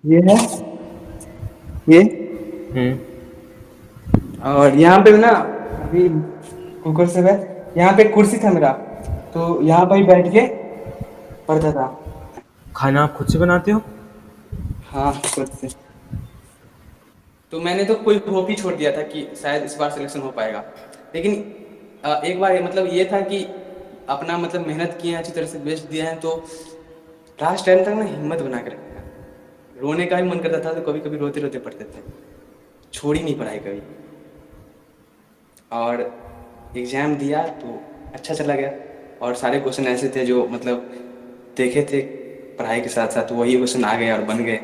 ये है, ये। हम्म। और यहाँ पे ना, अभी कुकर से है, यहाँ पे एक कुर्सी था मेरा, तो यहाँ पर ही बैठ के पढ़ता था। खाना आप खुद से बनाते हो? हाँ, खुद से। तो मैंने तो कोई होप ही छोड़ दिया था कि शायद इस बार सिलेक्शन हो पाएगा। लेकिन एक बार मतलब ये था कि अपना मतलब मेहनत किए हैं, अच्छी तरह से बेस्ट दिया है, तो क्लास 10 तक ना हिम्मत बना के रखा। रोने का भी मन करता था, तो कभी कभी रोते रोते पढ़ते थे, छोड़ ही नहीं पढ़ाई कभी। और एग्ज़ाम दिया तो अच्छा चला गया। और सारे क्वेश्चन ऐसे थे जो मतलब देखे थे पढ़ाई के साथ साथ, वही क्वेश्चन आ गए और बन गए।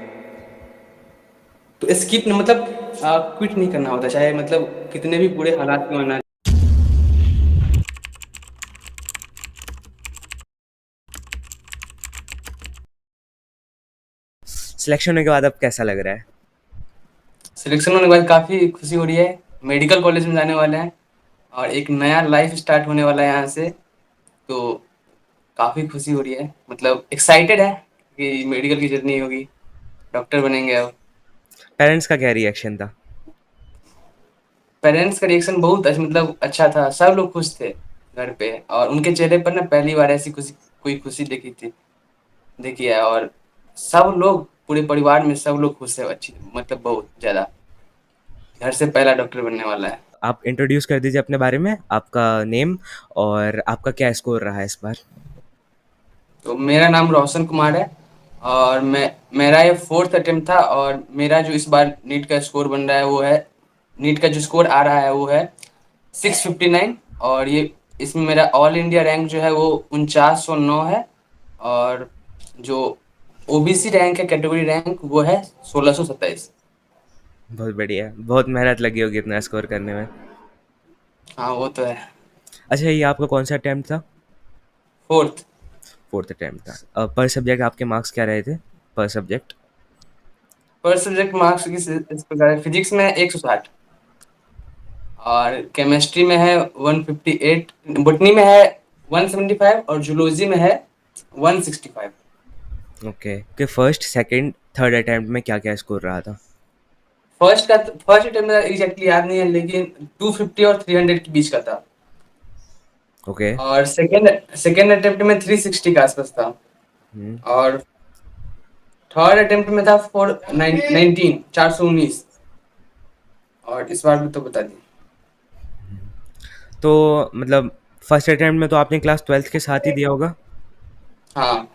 तो स्किप मतलब क्विट नहीं करना होता, चाहे मतलब कितने भी बुरे हालात क्यों ना। सिलेक्शन होने के बाद अब कैसा लग रहा है? सिलेक्शन होने के बाद काफ़ी खुशी हो रही है। मेडिकल कॉलेज में जाने वाले हैं और एक नया लाइफ स्टार्ट होने वाला है यहाँ से। तो काफ़ी खुशी हो रही है, मतलब एक्साइटेड है कि मेडिकल की जर्नी होगी, डॉक्टर बनेंगे अब। पेरेंट्स का क्या रिएक्शन था? पेरेंट्स का रिएक्शन बहुत मतलब अच्छा था, सब लोग खुश थे घर पे। और उनके चेहरे पर ना पहली बार ऐसी खुशी, कोई खुशी देखी है। और सब लोग, पूरे परिवार में सब लोग खुश है, अच्छी मतलब बहुत ज़्यादा। घर से पहला डॉक्टर बनने वाला है। आप इंट्रोड्यूस कर दीजिए अपने बारे में, आपका नेम और आपका क्या स्कोर रहा है इस बार। तो मेरा नाम रोशन कुमार है और मेरा ये फोर्थ अटेम्प्ट था। और मेरा जो इस बार नीट का स्कोर बन रहा है वो है, नीट का जो स्कोर आ रहा है वो है 659। और ये इसमें मेरा ऑल इंडिया रैंक जो है वो 4909 है। और जो ओबीसी रैंक है, कैटेगरी रैंक, वो है 1627। बहुत बढ़िया, बहुत मेहनत लगी होगी इतना स्कोर करने में। हाँ, वो तो है। अच्छा, ये आपका कौन सा अटेम्प्ट था? फोर्थ। फोर्थ अटेम्प्ट था। पर सब्जेक्ट आपके मार्क्स क्या रहे थे? पर सब्जेक्ट? पर सब्जेक्ट मार्क्स इस प्रकार है, फिजिक्स में 160, और केमिस्ट्री में है 158, बॉटनी में है 175, और जूलॉजी में है 165। ओके, कि फर्स्ट सेकंड थर्ड अटेम्प्ट में क्या क्या स्कोर रहा था? फर्स्ट अटेम्प्ट मेरा एग्जैक्टली याद नहीं है, लेकिन 250 और 300 के बीच का था। ओके। और सेकेंड सेकेंड अटेम्प्ट में 360 के आसपास था। हम्म। और थर्ड अटेम्प्ट में था 419, 419। और इस बार भी तो बता दी। तो मतलब फर्स्ट अटेम्प्ट में तो आपने क्लास ट्वेल्थ के साथ ही दिया होगा। हाँ।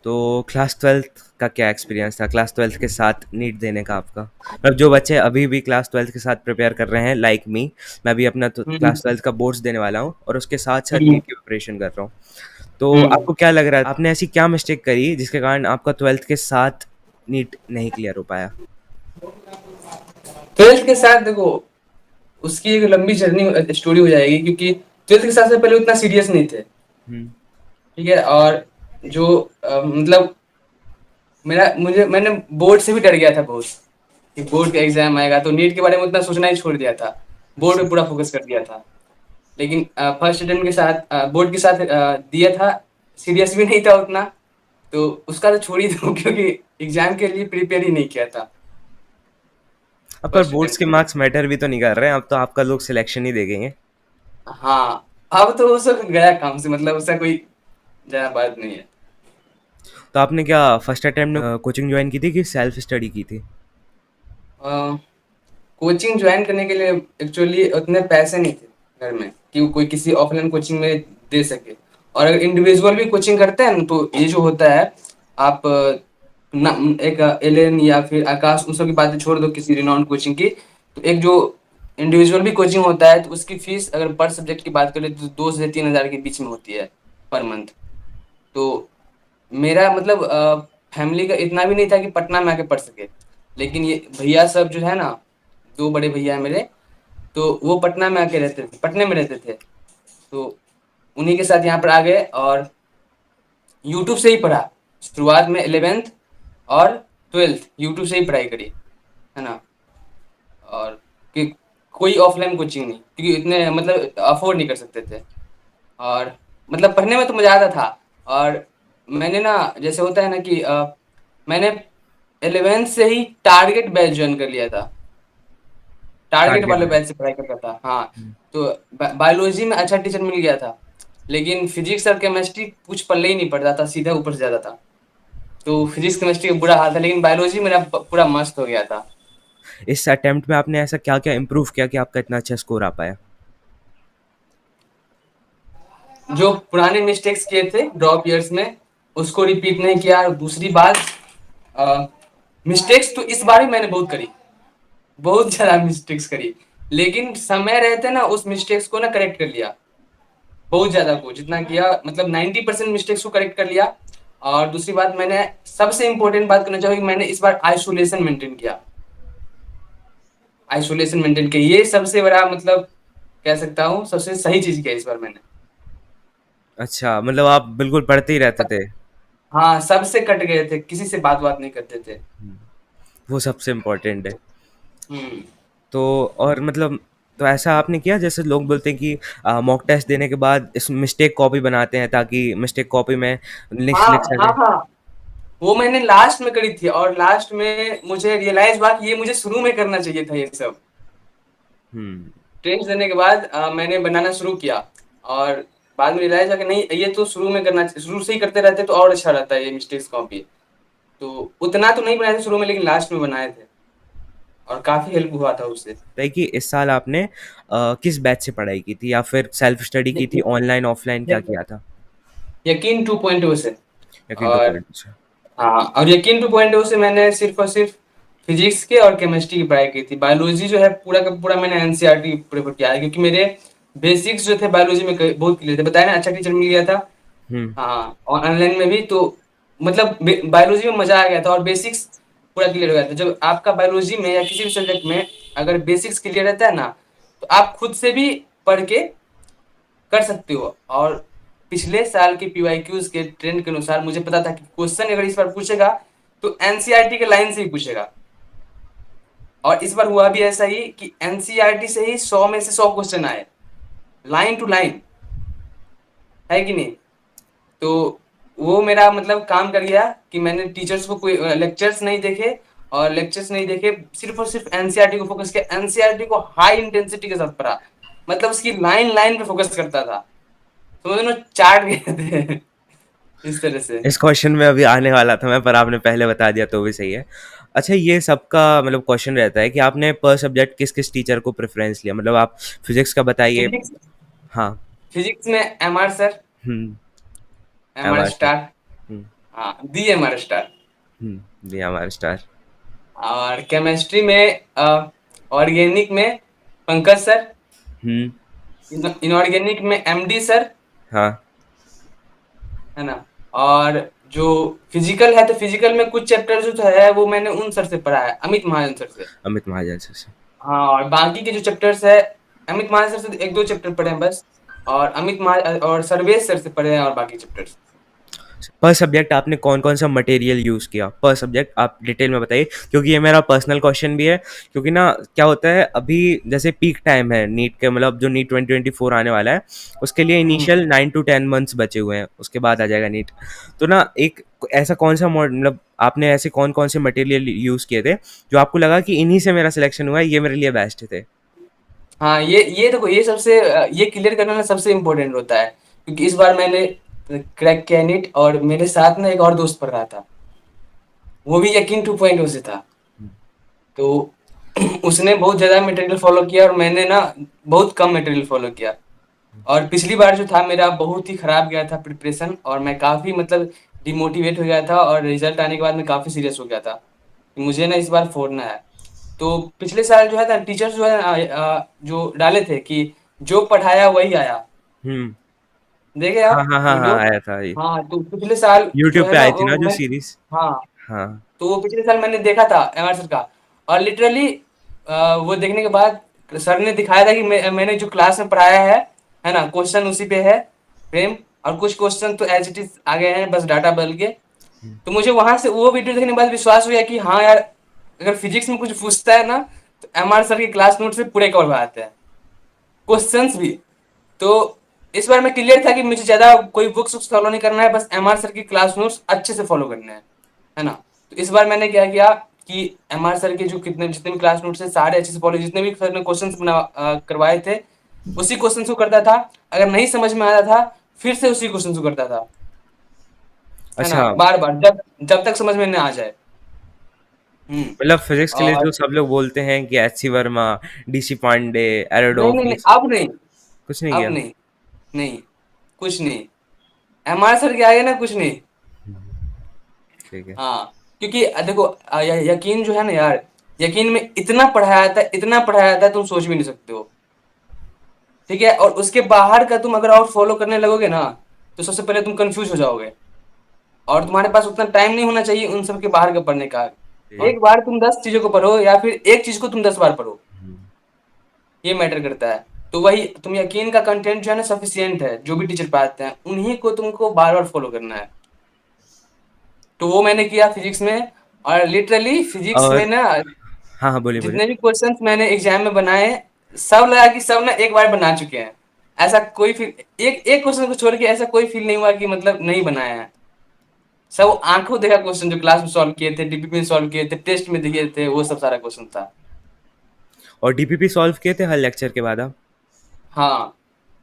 तो क्लास ट्वेल्थ का क्या एक्सपीरियंस था, क्लास ट्वेल्थ के साथ नीट देने का आपका? मतलब जो बच्चे अभी भी क्लास ट्वेल्थ के साथ प्रिपेयर कर रहे हैं, लाइक मी, मैं भी अपना हम्म। क्लास ट्वेल्थ का बोर्ड्स देने वाला हूँ और उसके साथ साथ हम्म। नीट की प्रिपरेशन कर रहा हूँ। तो हम्म। आपको क्या लग रहा है, आपने ऐसी क्या मिस्टेक करी जिसके कारण आपका ट्वेल्थ के साथ नीट नहीं क्लियर हो पाया? ट्वेल्थ के साथ देखो, उसकी एक लंबी जर्नी स्टोरी हो जाएगी, क्योंकि ट्वेल्थ के साथ से पहले उतना सीरियस नहीं थे। हम्म। ठीक है। और जो मतलब मैंने बोर्ड से भी डर गया था बहुत, कि बोर्ड का एग्जाम आएगा, तो नीट के बारे में उतना सोचना ही छोड़ दिया था। बोर्ड पे पूरा फोकस कर दिया था। लेकिन फर्स्ट अटेम्प्ट के साथ बोर्ड के साथ दिया था, सीरियस भी नहीं था उतना। तो उसका तो छोड़ ही दो क्योंकि एग्जाम के लिए प्रिपेयर ही नहीं किया था अब पर फर्स्ट बोर्ड्स अटेम्प्ट के में। मार्क्स मैटर भी तो नहीं कर रहे हैं, अब तो आपका लोग सिलेक्शन ही देखेंगे। हाँ, अब तो वो सब गया काम से, मतलब उसका कोई ज्यादा बात नहीं है। तो आपने क्या फर्स्ट अटेम्प्ट में कोचिंग ज्वाइन की थी कि सेल्फ स्टडी की थी? कोचिंग ज्वाइन करने के लिए एक्चुअली उतने पैसे नहीं थे घर में कि कोई किसी ऑफलाइन कोचिंग में दे सके। और अगर इंडिविजुअल भी कोचिंग करते हैं ना, तो ये जो होता है, आप ना, एक एलेन या फिर आकाश, उन सब की बातें छोड़ दो, किसी रिनाउंड कोचिंग की। तो एक जो इंडिविजुअल भी कोचिंग होता है, तो उसकी फीस अगर पर सब्जेक्ट की बात करें तो 2 से 3 हज़ार के बीच में होती है पर मंथ। तो मेरा मतलब फैमिली का इतना भी नहीं था कि पटना में आके पढ़ सके। लेकिन ये भैया सब जो है ना, 2 बड़े भैया हैं मेरे, तो वो पटने में रहते थे। तो उन्हीं के साथ यहाँ पर आ गए और यूट्यूब से ही पढ़ा। शुरुआत में 11th और 12th यूट्यूब से ही पढ़ाई करी, है ना। और कि कोई ऑफलाइन कोचिंग नहीं, क्योंकि इतने मतलब अफोर्ड नहीं कर सकते थे। और मतलब पढ़ने में तो मज़ा आता था। और मैंने ना, जैसे होता है ना कि मैंने 11th से ही टारगेट बैच ज्वाइन कर लिया था। टारगेट टारगेट वाले में। बैच से पढ़ाई करता था, हाँ। तो बायोलॉजी में अच्छा टीचर मिल गया था, लेकिन फिजिक्स और केमिस्ट्री कुछ पल्ले ही नहीं पड़ता था, सीधा ऊपर से जाता था। तो फिजिक्स केमिस्ट्री का बुरा हाल था, लेकिन बायोलॉजी मेरा पूरा मस्त हो गया था। इस अटेम्प्ट में आपने ऐसा क्या क्या इम्प्रूव किया कि आपका इतना अच्छा स्कोर आ पाया? जो पुराने मिस्टेक्स किए थे ड्रॉप ईयर्स में, उसको रिपीट नहीं किया। और दूसरी बात, मिस्टेक्स तो इस बार भी मैंने बहुत करी, बहुत ज्यादा मिस्टेक्स करी, लेकिन समय रहते ना उस मिस्टेक्स को ना करेक्ट कर लिया। बहुत ज्यादा को जितना किया, मतलब 90% मिस्टेक्स को करेक्ट कर लिया। और दूसरी बात, मैंने सबसे इंपॉर्टेंट बात करना चाहूंगी, मैंने इस बार आइसोलेशन मेंटेन किया। आइसोलेशन मेंटेन किया, ये सबसे बड़ा मतलब कह सकता हूँ सबसे सही चीज किया इस बार मैंने। अच्छा, मतलब आप बिल्कुल पढ़ते ही रहते थे। हाँ, सबसे कट गए थे, किसी से बात बात नहीं करते थे। वो सबसे इम्पोर्टेंट है। हम्म। तो और मतलब, तो ऐसा आपने किया जैसे लोग बोलते हैं कि मॉक टेस्ट देने के बाद इस मिस्टेक कॉपी बनाते हैं ताकि मिस्टेक कॉपी में लिख हाँ लिख हाँ सके। हाँ, वो मैंने लास्ट में करी थी, और लास्ट में मुझे रियलाइज हुआ कि ये मुझे शुरू में करना चाहिए था ये सब। हम्म। टेस्ट देने के बाद मैंने बनाना शुरू किया, और बाद में रियलाइज हुआ कि नहीं, ये तो शुरू में करना, शुरू से ही करते रहते तो और अच्छा रहता है ये मिस्टेक्स कॉपी। तो उतना तो नहीं बनाए थे शुरू में, लेकिन लास्ट में बनाए थे, और काफी हेल्प हुआ था उससे। है कि इस साल आपने किस बैच से पढ़ाई की थी या फिर सेल्फ स्टडी की थी, ऑनलाइन ऑफलाइन क्या किया था? यकीन 2.0 से। यकीन टू और पॉइंट से। हाँ, और यकीन 2.0 से मैंने सिर्फ और सिर्फ फिजिक्स के और केमिस्ट्री की पढ़ाई की थी। बायोलॉजी जो है पूरा का पूरा मैंने एनसीईआरटी प्रेफर किया है, क्योंकि मेरे बेसिक्स जो थे बायोलॉजी में बहुत क्लियर थे, बताया ना, अच्छा टीचर मिल गया था। हम्म। हाँ, और ऑनलाइन में भी तो मतलब बायोलॉजी में मजा आ गया था, और बेसिक्स पूरा क्लियर हो गया था। जब आपका बायोलॉजी में या किसी भी सब्जेक्ट में अगर बेसिक्स क्लियर रहता है ना, तो आप खुद से भी पढ़ के कर सकते हो। और पिछले साल के पीवाईक्यूज के ट्रेंड के अनुसार मुझे पता था कि क्वेश्चन अगर इस बार पूछेगा तो एनसीईआरटी के लाइन से ही पूछेगा। और इस बार हुआ भी ऐसा ही कि एनसीईआरटी से ही 100 में से 100 क्वेश्चन आए, लाइन टू लाइन, है कि नहीं। तो वो मेरा मतलब काम कर गया कि मैंने टीचर्स को कोई लेक्चर्स नहीं देखे, और लेक्चर्स नहीं देखे, सिर्फ और सिर्फ एनसीईआरटी को फोकस किया। एनसीईआरटी को हाई इंटेंसिटी के साथ पढ़ा, मतलब उसकी लाइन लाइन पे फोकस करता था, समझ लो, चाट गए थे इस तरह से। इस क्वेश्चन में अभी आने वाला था मैं, पर आपने पहले बता दिया तो भी सही है। अच्छा, ये सबका मतलब क्वेश्चन रहता है कि आपने पर सब्जेक्ट किस किस टीचर को प्रेफरेंस लिया, मतलब आप फिजिक्स का बताइए। फिजिक्स, हाँ। फिजिक्स में एमआर सर, हम्म। एमआर हमारे स्टार। स्टार, हम्म। हाँ, दी एमआर स्टार। दिया हमारे स्टार। और केमिस्ट्री में ऑर्गेनिक में पंकज सर, हम्म। इनऑर्गेनिक में एमडी सर, हाँ। है ना। और जो फिजिकल है, तो फिजिकल में कुछ चैप्टर जो है वो मैंने उन सर से पढ़ा है, अमित महाजन सर से। अमित महाजन से। हाँ, और बाकी के जो चैप्टर्स है, अमित महाजन सर से एक दो चैप्टर पढ़े हैं बस, और अमित महा और सर्वेश सर से पढ़े हैं, और बाकी चैप्टर्स। पर सब्जेक्ट आपने कौन कौन सा मटेरियल यूज़ किया, पर सब्जेक्ट आप डिटेल में बताइए, क्योंकि ये मेरा पर्सनल क्वेश्चन भी है। क्योंकि ना क्या होता है अभी, जैसे पीक टाइम है नीट के, मतलब जो नीट 2024 आने वाला है उसके लिए इनिशियल 9 to 10 मंथ्स बचे हुए हैं, उसके बाद आ जाएगा नीट। तो ना एक ऐसा कौन सा मतलब आपने ऐसे कौन कौन से मटेरियल यूज़ किए थे जो आपको लगा कि इन्हीं से मेरा सिलेक्शन हुआ है, ये मेरे लिए बेस्ट थे? हाँ, ये देखो, ये सबसे ये क्लियर करना ना सबसे इम्पोर्टेंट होता है, क्योंकि इस बार मैंने क्रैक किया नीट, और मेरे साथ ना एक और दोस्त पढ़ रहा था, वो भी यकीन 2.0 से था। तो उसने बहुत ज्यादा मटेरियल फॉलो किया, और मैंने ना बहुत कम मटेरियल फॉलो किया। और पिछली बार जो था मेरा बहुत ही खराब गया था प्रिपरेशन, और मैं काफी मतलब डिमोटिवेट हो गया था, और रिजल्ट आने के बाद मैं काफी सीरियस हो गया था कि मुझे ना इस बार फोड़ना है। तो पिछले साल जो है ना, टीचर्स जो है ना, जो डाले थे कि जो पढ़ाया वही आया, हम्म। देखे हाँ आप हाँ हाँ हाँ, वीडियो। आया था ये। हाँ, तो पिछले साल जो यूट्यूब है पे ना आई थी ना वो जो मैं, सीरीज। हाँ, हाँ। तो वो पिछले साल मैंने देखा था एमआर सर का। और लिटरली वो देखने के बाद सर ने दिखाया था कि मैंने जो क्लास में पढ़ाया है ना, क्वेश्चन उसी पे है फ्रेम, और कुछ क्वेश्चन तो एज इट इज आ गए हैं, बस डाटा बदल के। तो मुझे वहां से वो वीडियो देखने के बाद विश्वास हुआ कि हाँ यार, अगर फिजिक्स में कुछ पूछता है ना, तो एमआर सर की क्लास नोट से पूरे कवर आते हैं, क्वेश्चंस भी। तो इस बार मैं क्लियर था कि मुझे ज्यादा कोई बुक्स फॉलो नहीं करना है, बस एमआर सर की क्लास नोट्स अच्छे से फॉलो करने हैं, है ना। तो इस बार मैंने क्या किया कि एमआर सर के जो कितने जितने भी क्लास नोट्स थे सारे अच्छे से फॉलो, जितने भी सर ने क्वेश्चंस करवाए थे उसी क्वेश्चन को करता था। अगर नहीं समझ में आता था फिर से उसी क्वेश्चन को करता था, है ना, अच्छा, बार बार, जब जब तक समझ में न आ जाए। हम्म। मतलब फिजिक्स के लिए और जो सब लोग बोलते हैं कि H C Verma, D C Pandey, नहीं एरोडोफ, नहीं ये नहीं, सब अब नहीं, कुछ नहीं अब किया? नहीं, नहीं, कुछ नहीं, एमआर सर के आगे ना कुछ नहीं। ठीक है। हाँ, क्योंकि देखो यकीन जो है ना यार, यकीन में इतना पढ़ाया था, इतना पढ़ाया था, तुम सोच भी नहीं सकते हो। ठीक है, और उसके बाहर का तुम अगर और फॉलो करने लगोगे ना तो सबसे पहले तुम कंफ्यूज हो जाओगे, और तुम्हारे पास उतना टाइम नहीं होना चाहिए उन सब के बाहर का पढ़ने का। जी। एक बार तुम 10 चीजों को पढ़ो या फिर एक चीज को तुम 10 बार पढ़ो, ये मैटर करता है। तो वही तुम यकीन का कंटेंट जो है ना सफिशियंट है, जो भी टीचर पढ़ाते हैं उन्हीं को तुमको बार बार फॉलो करना है। तो वो मैंने किया फिजिक्स में, और लिटरली फिजिक्स में और ना हाँ, हाँ, बोलिए, बोलिए। जितने भी क्वेश्चंस मैंने एग्जाम में बनाए, सब लगा कि सब ना एक बार बना चुके हैं। ऐसा कोई फील, एक एक क्वेश्चन को छोड़ के ऐसा कोई फील नहीं हुआ कि मतलब नहीं बनाया है। सब आंखों देखा क्वेश्चन जो क्लास में सॉल्व किए थे, डीपीपी में सॉल्व किए थे, टेस्ट में दिए थे, वो सब सारा क्वेश्चन था। और डीपीपी सॉल्व किए थे हर लेक्चर के बाद आप? हाँ,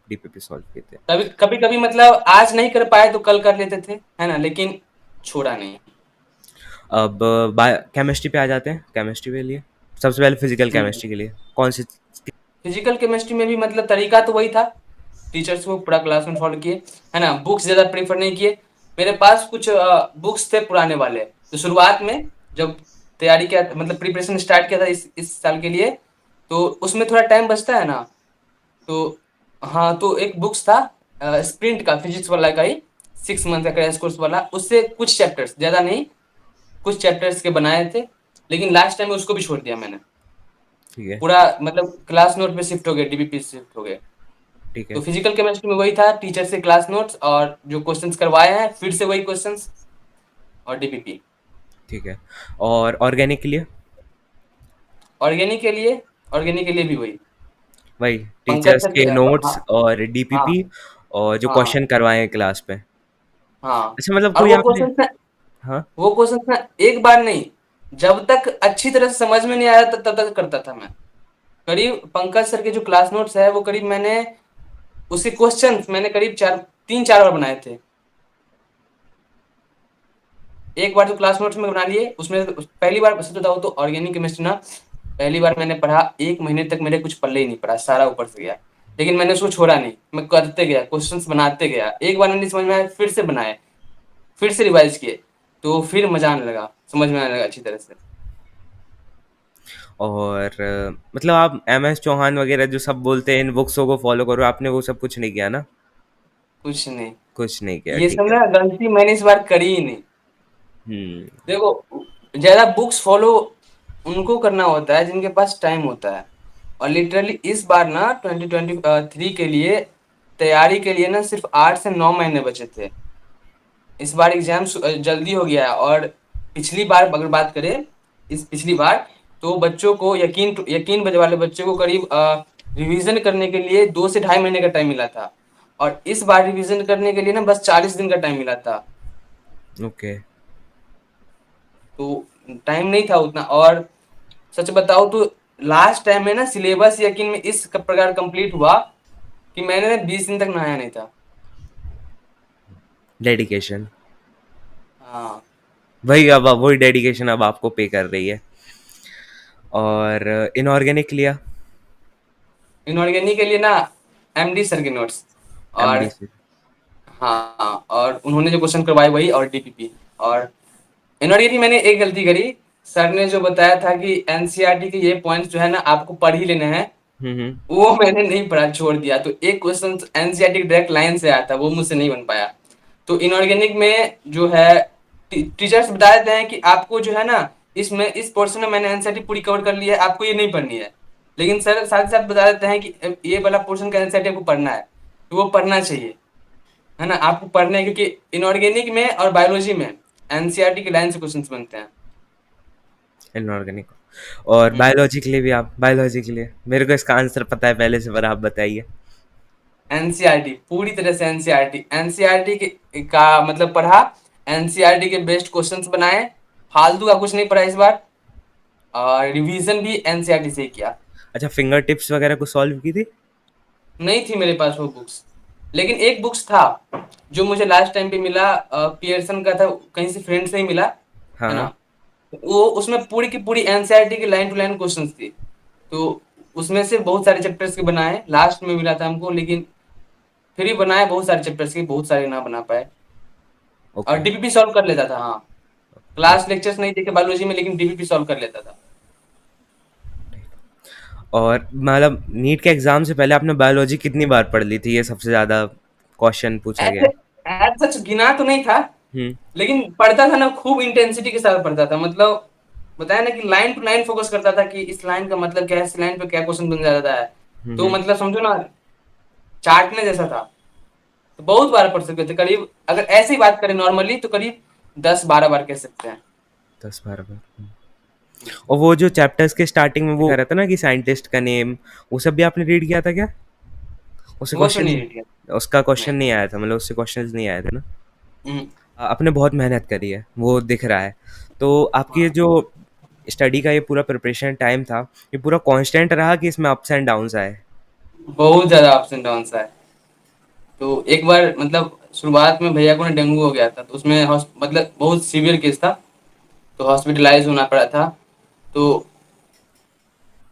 डीपीपी सॉल्व किए थे। कभी कभी कभी मतलब आज नहीं कर पाए तो कल कर लेते थे, है ना, लेकिन छोड़ा नहीं। अब केमिस्ट्री पे आ जाते हैं, केमिस्ट्री के लिए सबसे पहले फिजिकल हम्म। केमिस्ट्री के लिए कौन सी? फिजिकल केमिस्ट्री में भी मतलब तरीका तो वही था, टीचर्स को पूरा क्लास में फॉलो किए, है ना, बुक्स ज्यादा प्रेफर नहीं किए। मेरे पास कुछ बुक्स थे पुराने वाले, तो शुरुआत में जब तैयारी किया, मतलब प्रिपरेशन स्टार्ट किया था इस साल के लिए, तो उसमें थोड़ा टाइम बचता है ना। तो हाँ, तो एक बुक्स था स्प्रिंट का, फिजिक्स वाला का ही, 6 मंथ का क्रैश कोर्स वाला, उससे कुछ चैप्टर्स, ज्यादा नहीं, कुछ चैप्टर्स के बनाए थे। लेकिन लास्ट टाइम में उसको भी छोड़ दिया मैंने, ठीक है, पूरा मतलब क्लास नोट पे शिफ्ट हो गए, डीबीपी शिफ्ट हो गए। ठीक तो है, फिजिकल केमिस्ट्री में वही था, टीचर से क्लास नोट्स और जो क्वेश्चंस करवाए हैं फिर से वही क्वेश्चंस, और डीपीपी। ठीक है। और ऑर्गेनिक के लिए? ऑर्गेनिक के लिए भी वही, वही पंकज टीचर्स सर के के, नोट्स हाँ, और हाँ, डीपीपी और जो हाँ, क्वेश्चन करवाए हैं क्लास पे। हाँ। अच्छा, मतलब और कोई आपने? हाँ। वो क्वेश्चंस ना एक बार नहीं, जब तक अच्छी तरह से समझ में नहीं आया तब तक करता था मैं। करीब पंकज सर के जो क्लास नोट्स है वो करीब मैंने, उसके क्वेश्चंस मैंने करीब 3-4 बार बनाए थे। एक बार तो क्लास नोट्स में बना लिए, उसमें पहली बार सच बताऊं तो ऑर्गेनिक केमिस्ट्री ना, पहली बार मैंने पढ़ा, 1 महीने तक मेरे कुछ पल्ले ही नहीं पड़ा, सारा ऊपर से गया। लेकिन मैंने उसको छोड़ा नहीं, मैं करते गया, क्वेश्चंस बनाते गया, एक बार नहीं समझ में आया फिर से बनाए, फिर से रिवाइज किए, तो फिर मजा आने लगा, समझ में आने लगा अच्छी तरह से। और मतलब आप एम एस चौहान वगैरह जो सब बोलते हैं इन बुक्सों को फॉलो करो, आपने वो सब कुछ नहीं किया ना? कुछ नहीं, कुछ नहीं किया, ये ठीक सब है। ना गलती मैंने इस बार करी ही नहीं। हम्म। देखो, ज्यादा बुक्स फॉलो उनको करना होता है जिनके पास टाइम होता है, और लिटरली इस बार ना 2023 के लिए तैयारी के लिए ना सिर्फ 8 से 9 महीने बचे थे। इस बार एग्जाम जल्दी हो गया है, और पिछली बार अगर बात करें, इस पिछली बार तो बच्चों को यकीन बजे वाले बच्चों को करीब रिवीजन करने के लिए 2 से ढाई महीने का टाइम मिला था, और इस बार रिवीजन करने के लिए ना बस 40 दिन का टाइम मिला था। ओके। तो टाइम नहीं था उतना, और सच बताओ तो लास्ट टाइम में ना सिलेबस यकीन में इस प्रकार कंप्लीट हुआ कि मैंने 20 दिन तक नहाया नहीं था। डेडिकेशन। हाँ। वही, अब वही डेडिकेशन अब आपको पे कर रही है। और इनऑर्गेनिक लिया? इनऑर्गेनिक के लिए ना एमडी सर के नोट्स, और एमडी से? हाँ, और उन्होंने जो क्वेश्चन करवाए वही, और डीपीपी। और इनऑर्गेनिक मैंने एक गलती करी, सर ने जो बताया था कि एनसीईआरटी के ये पॉइंट्स जो है ना आपको पढ़ ही लेने हैं, हम्म। वो मैंने नहीं पढ़ा, छोड़ दिया। तो एक क्वेश्चन एनसीईआरटी डायरेक्ट लाइन से आया था, वो मुझसे नहीं बन पाया। तो इनऑर्गेनिक में जो है टीचर्स बता देते हैं कि आपको जो है ना इसमें इस पोर्शन में मैंने एनसीईआरटी पूरी कवर कर ली है, आपको ये नहीं पढ़नी है। लेकिन सर साथ ही साथ बता देते हैं कि ये वाला पोर्शन का एनसीईआरटी आपको पढ़ना है, तो वो पढ़ना चाहिए, है ना, आपको पढ़ना है, क्योंकि इनऑर्गेनिक में और बायोलॉजी में एनसीईआरटी की लाइन से क्वेश्चंस बनते हैं। इनऑर्गेनिक। और हम्म। बायोलॉजी के लिए भी? आप बायोलॉजी के लिए, मेरे को इसका आंसर पता है पहले से, पर आप बताइए। एनसीईआरटी पूरी तरह से, एनसीईआरटी का मतलब पढ़ा, एनसीईआरटी के बेस्ट क्वेश्चंस बनाए, फालतू का कुछ नहीं पढ़ा इस बार, और रिवीजन भी एनसीईआरटी से ही किया। अच्छा, फिंगर टिप्स वगैरह को सॉल्व की थी? नहीं थी मेरे पास वो बुक्स, लेकिन एक बुक्स था जो मुझे लास्ट टाइम पे मिला, पियर्सन का था, कहीं से फ्रेंड से ही मिला, हाँ है हाँ। ना। वो उसमें पूरी की पूरी एनसीईआरटी की लाइन टू लाइन क्वेश्चंस थी, तो उसमें से बहुत सारे चैप्टर्स के बनाए, लास्ट में मिला था हमको, लेकिन फिर भी बनाए बहुत सारे चैप्टर्स के, बहुत सारे ना बना पाए। और ओके। डीपीपी सॉल्व कर लेता था, हाँ। क्लास लेक्चर्स नहीं देखे बायोलॉजी में, लेकिन डीपीपी सॉल्व कर लेता था। और मतलब नीट के एग्जाम से पहले आपने बायोलॉजी कितनी बार पढ़ ली थी, ये सबसे ज्यादा क्वेश्चन पूछा गया ऐसे है। एज सच गिना तो नहीं था, हम्म। लेकिन पढ़ता था ना, खूब इंटेंसिटी के साथ पढ़ता था, मतलब बताया ना कि लाइन टू लाइन फोकस करता था कि इस लाइन का मतलब क्या है, इस लाइन पे क्या क्वेश्चन बन जाता है। तो हम्म। मतलब समझो ना, चाटने जैसा था। तो बहुत बार पढ़ सकते थे, करीब अगर ऐसे ही बात करें नॉर्मली तो करीब 10-12 बार कह सकते हैं। 10 12 बार। और वो जो चैप्टर्स के स्टार्टिंग में वो कह रहा था ना कि साइंटिस्ट का नेम, वो सब भी आपने रीड किया था क्या? उससे वो सब क्वेश्चन, नहीं रिलेटेड। उसका क्वेश्चन नहीं। नहीं आया था, मतलब उससे क्वेश्चंस नहीं आए थे ना? हम्म। आपने बहुत मेहनत करी है, वो दिख रहा है। तो आपकी ये हाँ, जो स्टडी का ये पूरा प्रिपरेशन टाइम था, ये पूरा कांस्टेंट रहा कि इसमें अप्स एंड डाउन्स आए? बहुत ज्यादा अप्स एंड डाउन है। तो एक बार मतलब शुरुआत में भैया को ना डेंगू हो गया था, तो उसमें मतलब बहुत सीवियर केस था, तो हॉस्पिटलाइज होना पड़ा था। तो